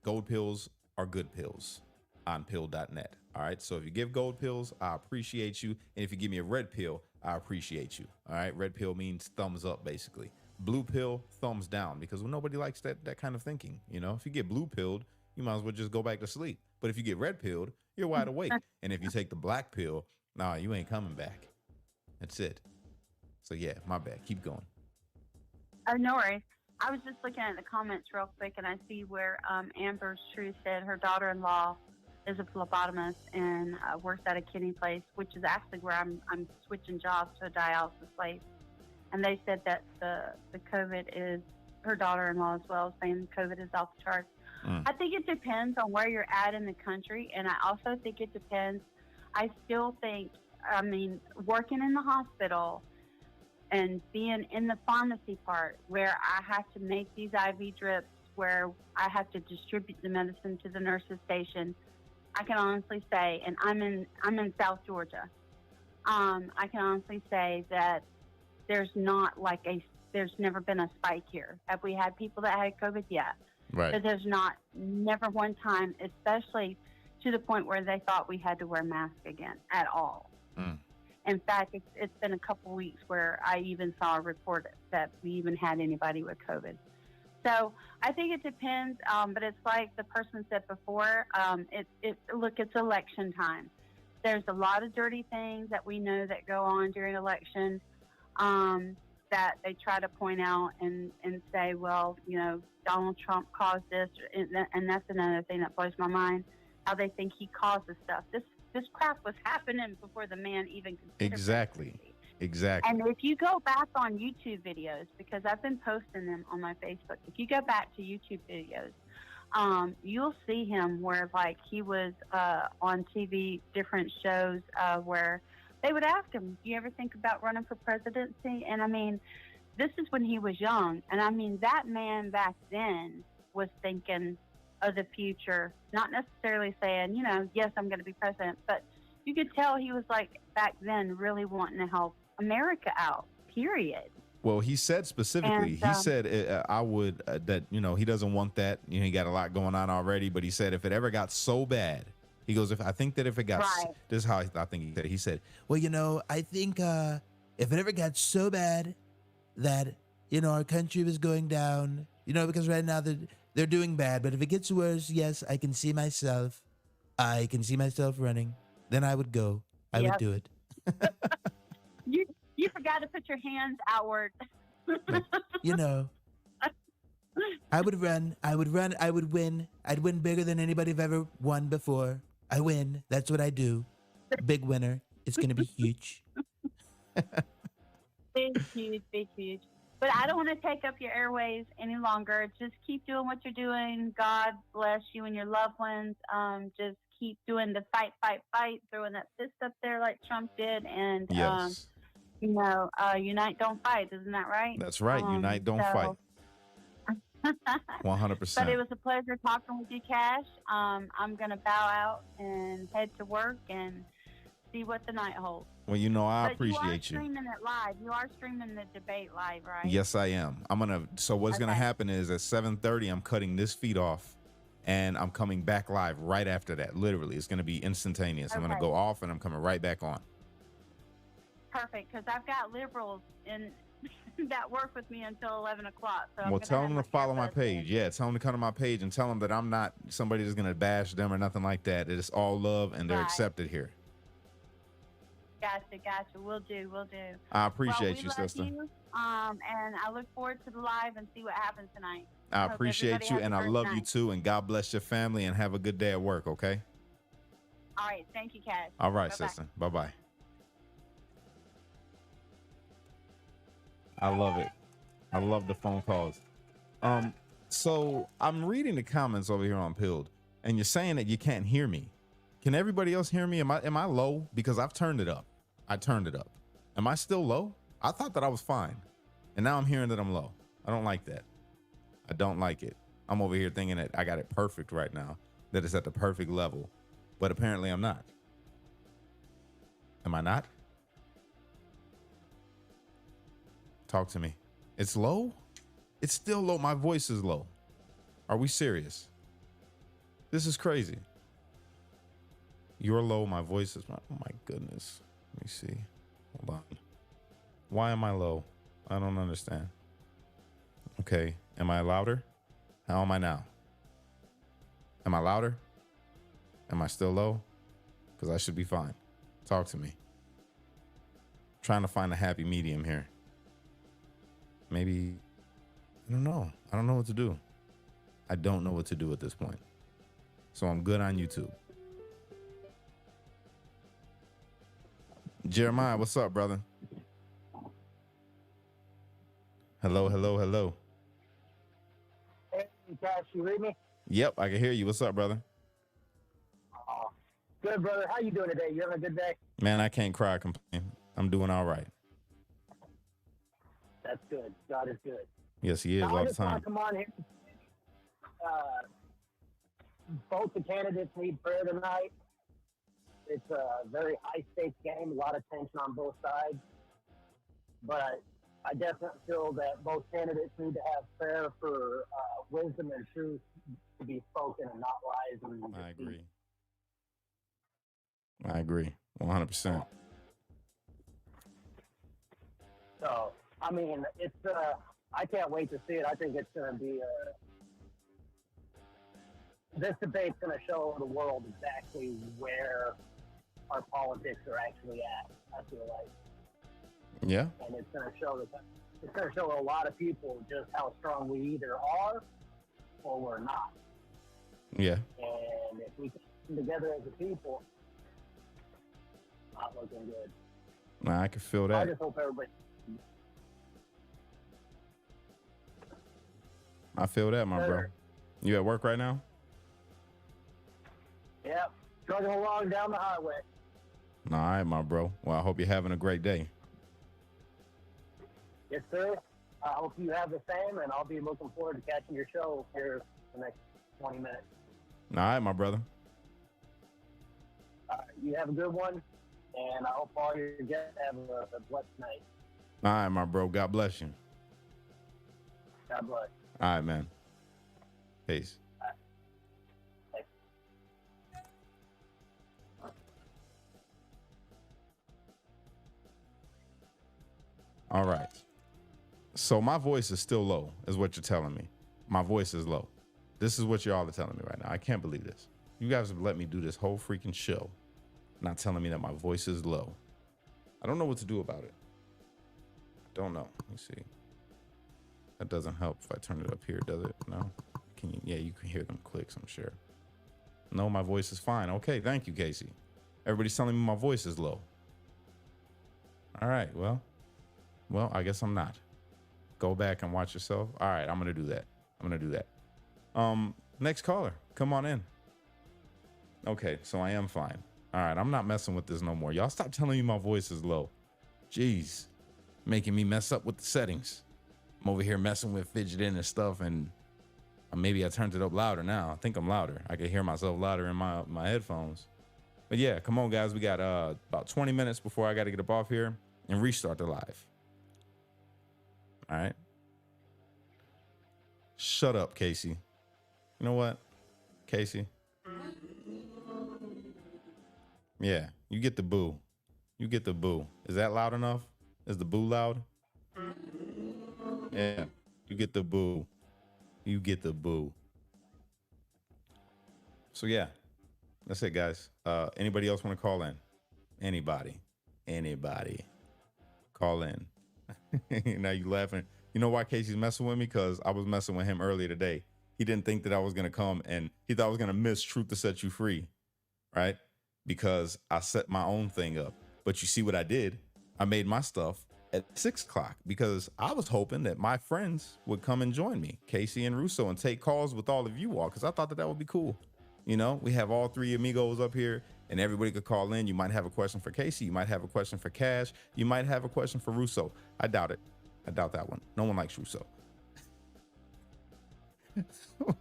Speaker 1: Gold pills are good pills on pill.net. All right. So if you give gold pills, I appreciate you. And if you give me a red pill, I appreciate you. All right. Red pill means thumbs up, basically. Blue pill, thumbs down, because nobody likes that kind of thinking. You know, if you get blue pilled, you might as well just go back to sleep. But if you get red pilled, you're wide awake. And if you take the black pill, nah, you ain't coming back. That's it. So yeah, my bad. Keep going.
Speaker 7: No worries. I was just looking at the comments real quick, and I see where Amber's Truth said her daughter-in-law is a phlebotomist and works at a kidney place, which is actually where I'm switching jobs to a dialysis place. And they said that the COVID is her daughter-in-law as well, saying COVID is off the charts. I think it depends on where you're at in the country, and I also think it depends. I still think, I mean, working in the hospital and being in the pharmacy part where I have to make these IV drips, where I have to distribute the medicine to the nurse's station, I can honestly say, and I'm in South Georgia, I can honestly say that there's never been a spike here. Have we had people that had COVID? Yeah.
Speaker 1: Right.
Speaker 7: But there's never one time, especially to the point where they thought we had to wear masks again at all. In fact, it's been a couple weeks where I even saw a report that we even had anybody with COVID. So I think it depends, but it's like the person said before, it's election time. There's a lot of dirty things that we know that go on during elections that they try to point out and say, well, you know, Donald Trump caused this, and that's another thing that blows my mind, how they think he caused this stuff. This crap was happening before the man even considered
Speaker 1: Exactly.
Speaker 7: And if you go back on YouTube videos, because I've been posting them on my Facebook, if you go back to YouTube videos, you'll see him where, like, he was on TV, different shows where they would ask him, do you ever think about running for presidency? And, I mean, this is when he was young. And, I mean, that man back then was thinking of the future, not necessarily saying, you know, yes, I'm going to be president, but you could tell he was, like, back then really wanting to help America out, period.
Speaker 1: Well, he said specifically, he said, I would, that, you know, he doesn't want that. You know, he got a lot going on already, but he said if it ever got so bad, he goes, if it got, this is how I think he said it. He said, well, you know, I think if it ever got so bad that, you know, our country was going down, you know, because right now they're doing bad, but if it gets worse, yes, I can see myself running, then I would go. I would do it.
Speaker 7: You forgot to put your hands outward.
Speaker 1: You know, I would run, I would win. I'd win bigger than anybody have ever won before. I win. That's what I do. Big winner. It's going to be huge.
Speaker 7: Big, huge. But I don't want to take up your airways any longer. Just keep doing what you're doing. God bless you and your loved ones. Just keep doing the fight, throwing that fist up there like Trump did. And,
Speaker 1: yes.
Speaker 7: You know, unite, don't fight. Isn't that right?
Speaker 1: That's right. Unite, don't fight. 100%.
Speaker 7: But it was a pleasure talking with you, Cash. I'm going to bow out and head to work and see what the night holds.
Speaker 1: Well, you know, I appreciate you.
Speaker 7: You are streaming it live. You are streaming the debate live, right?
Speaker 1: Yes, I am. So what's going to happen is at 7:30, I'm cutting this feed off and I'm coming back live right after that. Literally, it's going to be instantaneous. I'm going to go off and I'm coming right back on.
Speaker 7: Perfect, because I've got liberals in that work with me until 11 o'clock. So
Speaker 1: well, tell them to follow my page. Yeah, tell them to come to my page and tell them that I'm not somebody that's going to bash them or nothing like that. It's all love and they're accepted here.
Speaker 7: Gotcha. Will do.
Speaker 1: I appreciate you, sister.
Speaker 7: You, and I look forward to the live and see what happens tonight.
Speaker 1: I appreciate you, and I love you too, and God bless your family, and have a good day at work, okay?
Speaker 7: All right. Thank you, Cash.
Speaker 1: All right, sister. Bye-bye. I love it. I love the phone calls. So I'm reading the comments over here on Pilled, and you're saying that you can't hear me. Can everybody else hear me? Am I low? Because I've turned it up. I turned it up. Am I still low? I thought that I was fine. And now I'm hearing that I'm low. I don't like that. I don't like it. I'm over here thinking that I got it perfect right now, that it's at the perfect level. But apparently I'm not. Am I not? Talk to me. It's low? It's still low. My voice is low. Are we serious? This is crazy. You're low. My voice is oh my goodness. Let me see. Hold on. Why am I low? I don't understand. Okay. Am I louder? How am I now? Am I louder? Am I still low? Because I should be fine. Talk to me. I'm trying to find a happy medium here. Maybe, I don't know. I don't know what to do. I don't know what to do at this point. So I'm good on YouTube. Jeremiah, what's up, brother? Hello, hello, hello.
Speaker 8: Hey, Cash, you read me?
Speaker 1: Yep, I can hear you. What's up, brother?
Speaker 8: Good, brother. How you doing today? You having a good day?
Speaker 1: Man, I can't cry, complain. I'm doing all right.
Speaker 8: That's good. God is good.
Speaker 1: Yes, he is
Speaker 8: Now,
Speaker 1: all
Speaker 8: I
Speaker 1: the
Speaker 8: just want
Speaker 1: time.
Speaker 8: to come on here. Both the candidates need prayer tonight. It's a very high-stakes game, a lot of tension on both sides. But I definitely feel that both candidates need to have prayer for wisdom and truth to be spoken and not lies. And
Speaker 1: I agree. I agree. 100%.
Speaker 8: So, I mean, it's I can't wait to see it. I think it's going to be this debate's going to show the world exactly where our politics are actually at. I feel like,
Speaker 1: Yeah.
Speaker 8: and it's going to show a lot of people just how strong we either are or we're not.
Speaker 1: Yeah.
Speaker 8: And if we come together as a people, not looking good.
Speaker 1: Nah, I can feel
Speaker 8: I
Speaker 1: that.
Speaker 8: just hope everybody.
Speaker 1: I feel that, my bro. You at work right now?
Speaker 8: Yep, trucking along down the highway.
Speaker 1: All right, my bro. Well, I hope you're having a great day.
Speaker 8: Yes, sir. I hope you have the same, and I'll be looking forward to catching your show here the next 20 minutes.
Speaker 1: All right, my brother.
Speaker 8: You have a good one, and I hope all your guests have a blessed night.
Speaker 1: All right, my bro. God bless you.
Speaker 8: God bless.
Speaker 1: All right, man. Peace. All right. So my voice is still low, is what you're telling me. My voice is low. This is what y'all are telling me right now. I can't believe this. You guys have let me do this whole freaking show, not telling me that my voice is low. I don't know what to do about it. I don't know. Let me see. That doesn't help if I turn it up here, does it? No? Can you? Yeah, you can hear them clicks, I'm sure. No, my voice is fine. Okay, thank you, Casey. Everybody's telling me my voice is low. All right, well, I guess I'm not. Go back and watch yourself. All right, I'm gonna do that. Next caller, come on in. Okay, so I am fine. All right, I'm not messing with this no more. Y'all stop telling me my voice is low. Jeez, making me mess up with the settings. I'm over here messing with fidgeting and stuff, and maybe I turned it up louder now. I think I'm louder. I can hear myself louder in my headphones. But yeah, come on, guys. We got about 20 minutes before I got to get up off here and restart the live. All right. Shut up, Casey. You know what, Casey? Yeah, you get the boo. You get the boo. Is that loud enough? Is the boo loud? Yeah, you get the boo. You get the boo. So yeah, that's it, guys. Anybody else want to call in? Anybody. Call in. Now you laughing. You know why Casey's messing with me? Because I was messing with him earlier today. He didn't think that I was going to come, and he thought I was going to miss Truth to Set You Free, right? Because I set my own thing up. But you see what I did? I made my stuff at 6 o'clock because I was hoping that my friends would come and join me, Casey and Russo, and take calls with all of you all, because I thought that would be cool. You know, we have all three amigos up here. and everybody could call in. You might have a question for Casey. You might have a question for Cash. You might have a question for Russo. I doubt it. I doubt that one. No one likes Russo.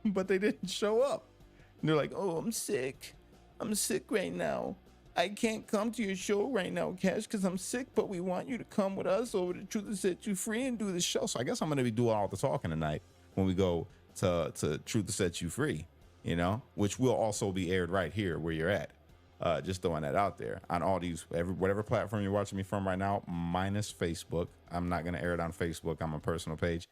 Speaker 1: But they didn't show up. And they're like, oh, I'm sick. I'm sick right now. I can't come to your show right now, Cash, because I'm sick, but we want you to come with us over to Truth to Set You Free and do the show. So I guess I'm going to be doing all the talking tonight when we go to Truth to Set You Free, you know, which will also be aired right here where you're at. Just throwing that out there on all these, whatever platform you're watching me from right now, minus Facebook. I'm not going to air it on Facebook on my personal page.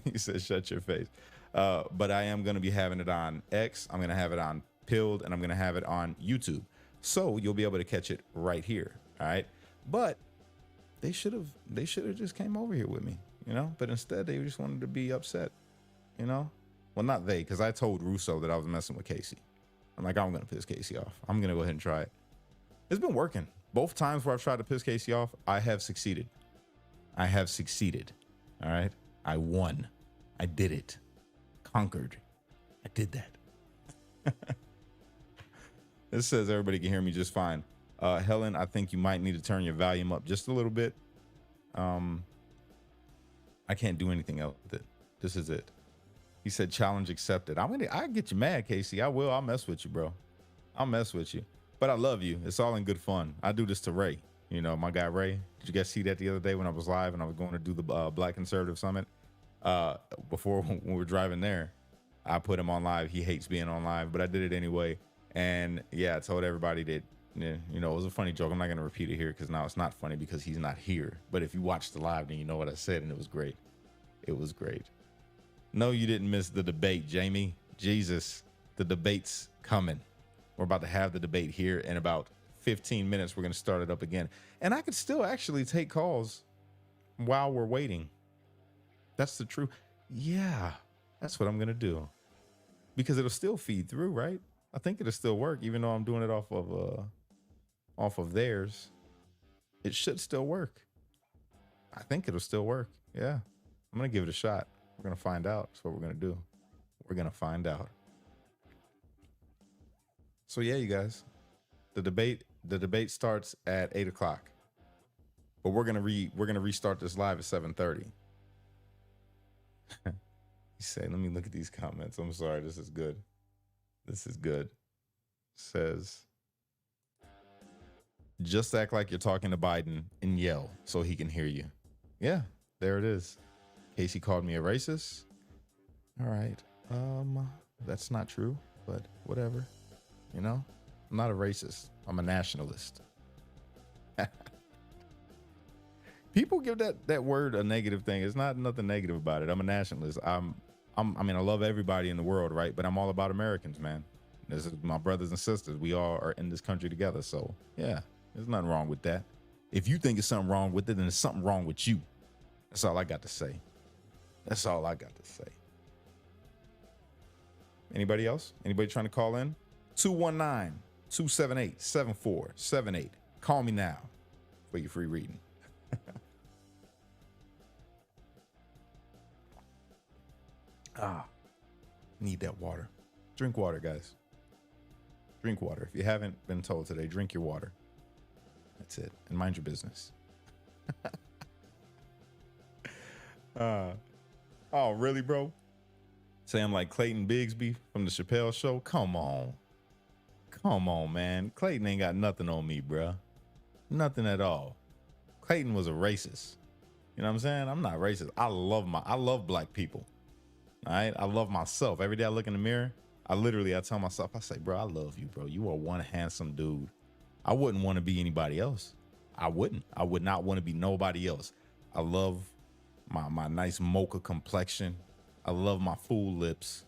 Speaker 1: He said, shut your face. But I am going to be having it on X. I'm going to have it on Pilled, and I'm going to have it on YouTube. So you'll be able to catch it right here. All right. But they should have just came over here with me, you know, but instead they just wanted to be upset, you know? Well, not they, because I told Russo that I was messing with Casey. I'm like, I'm going to piss Casey off. I'm going to go ahead and try it. It's been working. Both times where I've tried to piss Casey off, I have succeeded. I have succeeded. All right. I won. I did it. Conquered. I did that. It says everybody can hear me just fine. Helen, I think you might need to turn your volume up just a little bit. I can't do anything else with it. This is it. He said, challenge accepted. I get you mad, Casey. I will. I'll mess with you, bro. I'll mess with you. But I love you. It's all in good fun. I do this to Ray. You know, my guy Ray. Did you guys see that the other day when I was live and I was going to do the Black Conservative Summit? Before when we were driving there, I put him on live. He hates being on live, but I did it anyway. And yeah, I told everybody that, you know, it was a funny joke. I'm not going to repeat it here because now it's not funny because he's not here. But if you watched the live, then you know what I said, and it was great. It was great. No, you didn't miss the debate, Jamie. Jesus, the debate's coming. We're about to have the debate here in about 15 minutes. We're going to start it up again. And I could still actually take calls while we're waiting. That's the truth. Yeah, that's what I'm going to do. Because it'll still feed through, right? I think it'll still work, even though I'm doing it off of theirs. It should still work. I think it'll still work. Yeah, I'm going to give it a shot. We're going to find out. That's what we're going to do. We're going to find out. So yeah, you guys, the debate starts at 8 o'clock, but we're going to restart this live at 7:30. He said, let me look at these comments. I'm sorry. This is good. This is good. Says, just act like you're talking to Biden and yell so he can hear you. Yeah, there it is. Casey called me a racist. All right. That's not true, but whatever. You know, I'm not a racist. I'm a nationalist. People give that word a negative thing. It's not nothing negative about it. I'm a nationalist. I mean, I love everybody in the world, right? But I'm all about Americans, man. This is my brothers and sisters. We all are in this country together. So yeah, there's nothing wrong with that. If you think there's something wrong with it, then there's something wrong with you. That's all I got to say. That's all I got to say. Anybody else? Anybody trying to call in? 219-278-7478. Call me now for your free reading. Need that water. Drink water, guys. Drink water. If you haven't been told today, drink your water. That's it. And mind your business. Oh, really, bro? Say I'm like Clayton Bigsby from the Chappelle Show? Come on. Come on, man. Clayton ain't got nothing on me, bro. Nothing at all. Clayton was a racist. You know what I'm saying? I'm not racist. I love black people. All right? I love myself. Every day I look in the mirror, I tell myself, I say, bro, I love you, bro. You are one handsome dude. I wouldn't want to be anybody else. I wouldn't. I would not want to be nobody else. I love my nice mocha complexion. I love my full lips.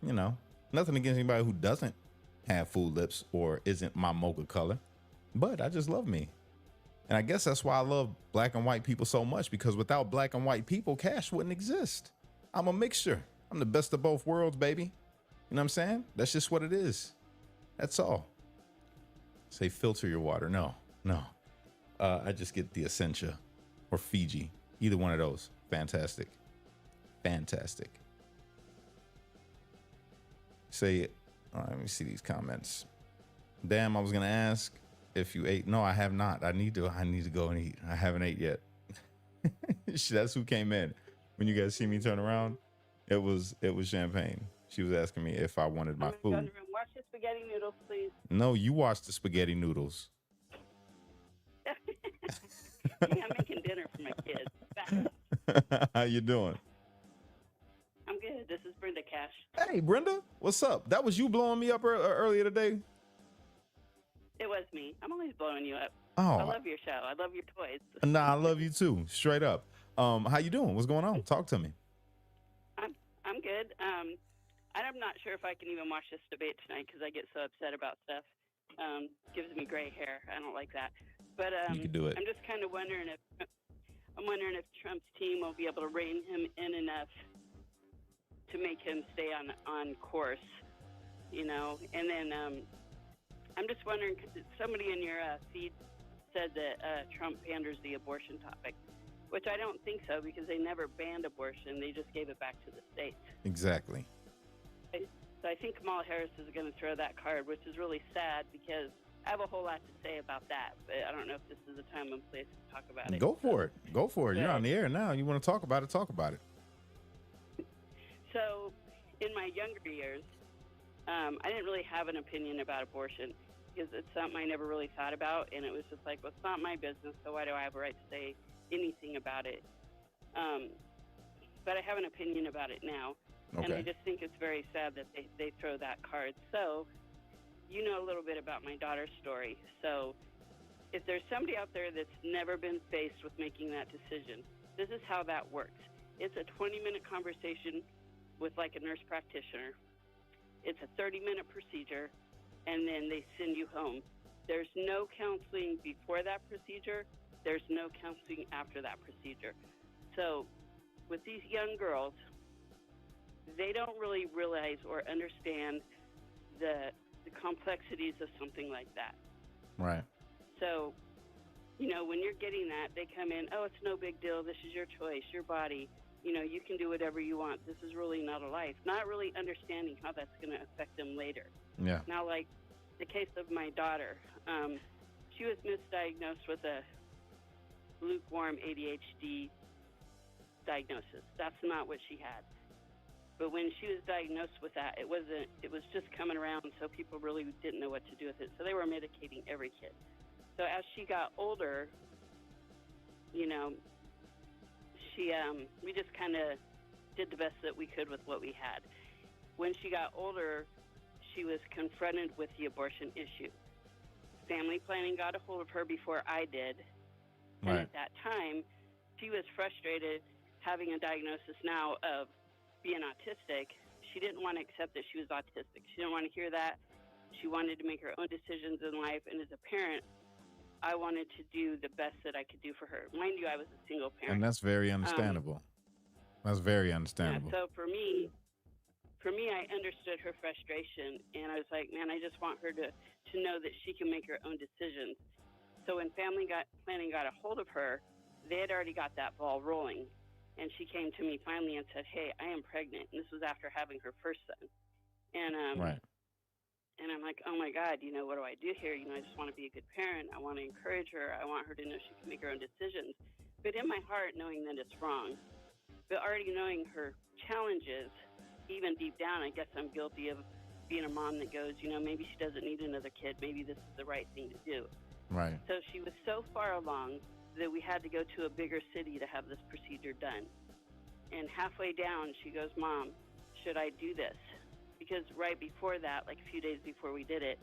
Speaker 1: You know, nothing against anybody who doesn't have full lips or isn't my mocha color, but I just love me. And I guess that's why I love black and white people so much, because without black and white people, Cash wouldn't exist. I'm a mixture. I'm the best of both worlds, baby. You know what I'm saying? That's just what it is. That's all. Say filter your water. No. I just get the Essentia or Fiji. Either one of those. Fantastic. Say, all right, let me see these comments. Damn, I was gonna ask if you ate. No, I have not. I need to. I need to go and eat. I haven't ate yet. That's who came in. When you guys see me turn around, it was Champagne. She was asking me if I wanted my food.
Speaker 9: Watch the spaghetti noodles, please.
Speaker 1: No, you watch the spaghetti noodles.
Speaker 9: Yeah, I'm making dinner for my kids.
Speaker 1: How you doing?
Speaker 9: I'm good. This is Brenda Cash.
Speaker 1: Hey, Brenda, what's up? That was you blowing me up earlier today?
Speaker 9: It was me. I'm always blowing you up.
Speaker 1: Oh,
Speaker 9: I love your show. I love your toys.
Speaker 1: Nah, I love you too. Straight up. How you doing? What's going on? Talk to me.
Speaker 9: I'm good. I'm not sure if I can even watch this debate tonight because I get so upset about stuff. Gives me gray hair. I don't like that. But
Speaker 1: You can do it.
Speaker 9: I'm just kind of wondering if Trump's team will be able to rein him in enough to make him stay on course, you know. And then I'm just wondering, because somebody in your feed said that Trump panders the abortion topic, which I don't think so, because they never banned abortion. They just gave it back to the states.
Speaker 1: Exactly.
Speaker 9: So I think Kamala Harris is going to throw that card, which is really sad because I have a whole lot to say about that, but I don't know if this is the time and place to talk about it.
Speaker 1: Go for it. Go for it. You're on the air now. You want to talk about it? Talk about it.
Speaker 9: So in my younger years, I didn't really have an opinion about abortion because it's something I never really thought about, and it was just like, well, it's not my business, so why do I have a right to say anything about it? But I have an opinion about it now, and I just think it's very sad that they throw that card. So you know a little bit about my daughter's story. So if there's somebody out there that's never been faced with making that decision, this is how that works. It's a 20-minute conversation with like a nurse practitioner. It's a 30-minute procedure, and then they send you home. There's no counseling before that procedure. There's no counseling after that procedure. So with these young girls, they don't really realize or understand the complexities of something like that.
Speaker 1: Right.
Speaker 9: So, you know, when you're getting that, they come in, oh, it's no big deal. This is your choice, your body. You know, you can do whatever you want. This is really not a life. Not really understanding how that's going to affect them later.
Speaker 1: Yeah.
Speaker 9: Now, like the case of my daughter, she was misdiagnosed with a lukewarm ADHD diagnosis. That's not what she had. But when she was diagnosed with that, it was just coming around, so people really didn't know what to do with it. So they were medicating every kid. So as she got older, you know, we just kind of did the best that we could with what we had. When she got older, she was confronted with the abortion issue. Family planning got a hold of her before I did.
Speaker 1: Right.
Speaker 9: And at that time, she was frustrated having a diagnosis now of being autistic. She didn't want to accept that she was autistic. She didn't want to hear that. She wanted to make her own decisions in life. And as a parent, I wanted to do the best that I could do for her. Mind you, I was a single parent.
Speaker 1: And that's very understandable. That's very understandable.
Speaker 9: Yeah, so for me, I understood her frustration, and I was like, man, I just want her to know that she can make her own decisions. So when family planning got a hold of her, they had already got that ball rolling. And she came to me finally and said, hey, I am pregnant. And this was after having her first son. And
Speaker 1: right.
Speaker 9: And I'm like, oh, my God, you know, what do I do here? You know, I just want to be a good parent. I want to encourage her. I want her to know she can make her own decisions. But in my heart, knowing that it's wrong, but already knowing her challenges, even deep down, I guess I'm guilty of being a mom that goes, you know, maybe she doesn't need another kid. Maybe this is the right thing to do.
Speaker 1: Right.
Speaker 9: So she was so far along that we had to go to a bigger city to have this procedure done. And halfway down, she goes, Mom, should I do this? Because right before that, like a few days before we did it,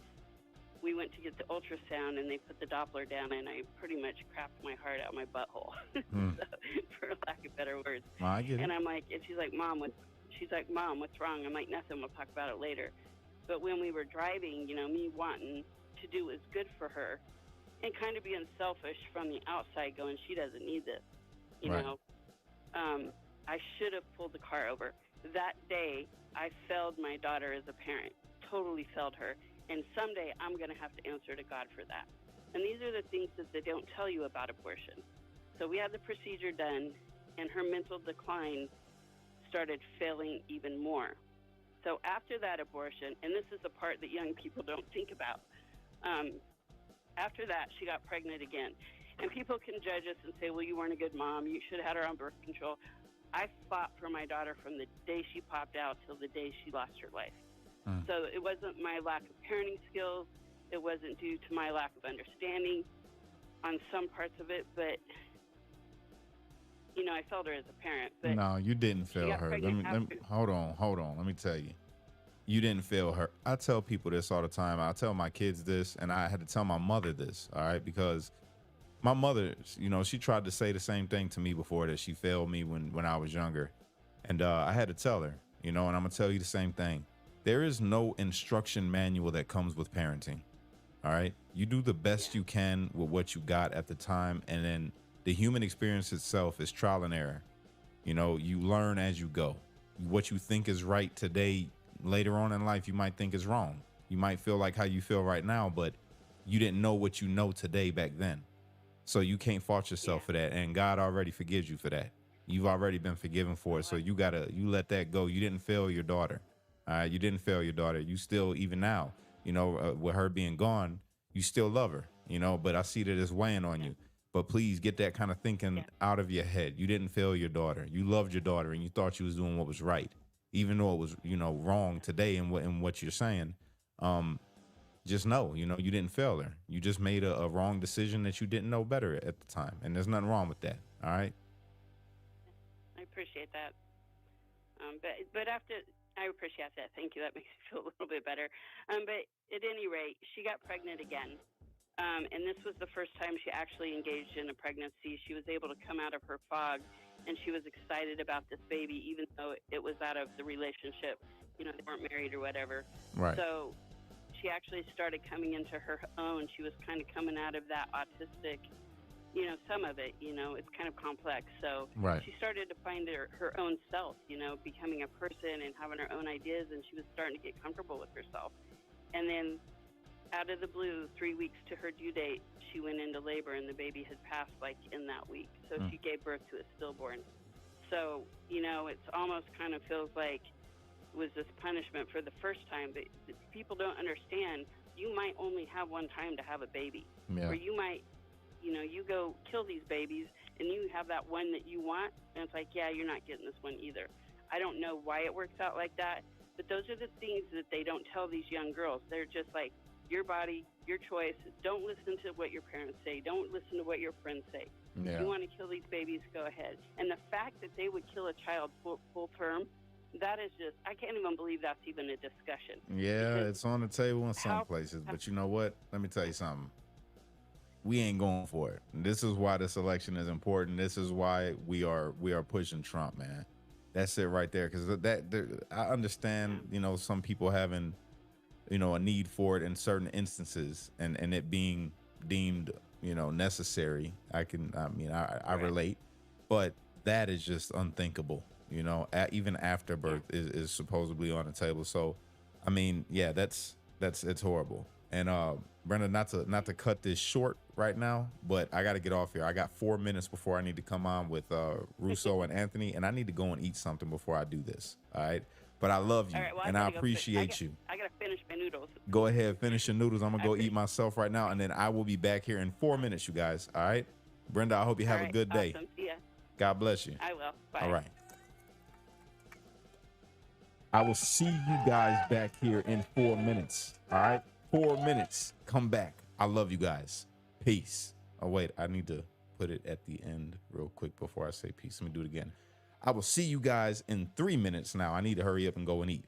Speaker 9: we went to get the ultrasound and they put the Doppler down and I pretty much crapped my heart out my butthole, so, for lack of better words.
Speaker 1: Well, I get it.
Speaker 9: And I'm like, and she's like, Mom, what's wrong? I'm like, nothing, we'll talk about it later. But when we were driving, you know, me wanting to do what's good for her and kind of being selfish from the outside going, she doesn't need this, you
Speaker 1: right.
Speaker 9: know. I should have pulled the car over. That day, I failed my daughter as a parent, totally failed her. And someday I'm going to have to answer to God for that. And these are the things that they don't tell you about abortion. So we had the procedure done, and her mental decline started failing even more. So after that abortion, and this is the part that young people don't think about, After that, she got pregnant again. And people can judge us and say, well, you weren't a good mom. You should have had her on birth control. I fought for my daughter from the day she popped out till the day she lost her life. So it wasn't my lack of parenting skills. It wasn't due to my lack of understanding on some parts of it. But, I felt her as a parent. But
Speaker 1: no, you didn't fail her. Hold on. Let me tell you. You didn't fail her. I tell people this all the time. I tell my kids this, and I had to tell my mother this, all right? Because my mother, she tried to say the same thing to me before, that she failed me when I was younger. And I had to tell her, and I'm going to tell you the same thing. There is no instruction manual that comes with parenting, all right? You do the best you can with what you got at the time, and then the human experience itself is trial and error. You learn as you go. What you think is right today, later on in life, you might think is wrong. You might feel like how you feel right now, but you didn't know what you know today back then. So you can't fault yourself for that. And God already forgives you for that. You've already been forgiven for it. So you let that go. You didn't fail your daughter. All right. You didn't fail your daughter. You still, even now, with her being gone, you still love her, but I see that it's weighing on you. But please get that kind of thinking out of your head. You didn't fail your daughter. You loved your daughter and you thought you was doing what was right, even though it was, wrong today in what you're saying. Just know, you didn't fail her. You just made a wrong decision that you didn't know better at the time. And there's nothing wrong with that. All right.
Speaker 9: I appreciate that. But I appreciate that. Thank you. That makes me feel a little bit better. But at any rate, she got pregnant again. And this was the first time she actually engaged in a pregnancy. She was able to come out of her fog, and she was excited about this baby, even though it was out of the relationship. They weren't married or whatever.
Speaker 1: Right.
Speaker 9: So she actually started coming into her own. She was kind of coming out of that autistic, some of it, it's kind of complex. So she started to find her own self, becoming a person and having her own ideas, and she was starting to get comfortable with herself. And then out of the blue, 3 weeks to her due date, she went into labor, and the baby had passed in that week. So she gave birth to a stillborn. So, it's almost kind of feels like it was this punishment for the first time, but people don't understand. You might only have one time to have a baby, or you might, you go kill these babies and you have that one that you want, and it's like, yeah, you're not getting this one either. I don't know why it works out like that, but those are the things that they don't tell these young girls. They're just like, your body, your choice. Don't listen to what your parents say. Don't listen to what your friends say. If you want to kill these babies, go ahead. And the fact that they would kill a child full term, that is just, I can't even believe that's even a discussion.
Speaker 1: Yeah, it's on the table in some places. But you know what? Let me tell you something. We ain't going for it. This is why this election is important. This is why we are pushing Trump, man. That's it right there. Because I understand, some people having, a need for it in certain instances, and it being deemed, necessary. I relate, but that is just unthinkable. Even after birth is supposedly on the table. So, it's horrible. And Brenda, not to cut this short right now, but I got to get off here. I got 4 minutes before I need to come on with Russo and Anthony, and I need to go and eat something before I do this. All right. But I love you, and I appreciate you.
Speaker 9: I got to finish my noodles.
Speaker 1: Go ahead, finish your noodles. I'm going to go eat myself right now, and then I will be back here in 4 minutes, you guys. All right? Brenda, I hope you have a good day.
Speaker 9: Awesome. See ya.
Speaker 1: God bless you.
Speaker 9: I will. Bye.
Speaker 1: All right. I will see you guys back here in 4 minutes. All right? 4 minutes. Come back. I love you guys. Peace. Oh, wait. I need to put it at the end real quick before I say peace. Let me do it again. I will see you guys in 3 minutes now. I need to hurry up and go and eat.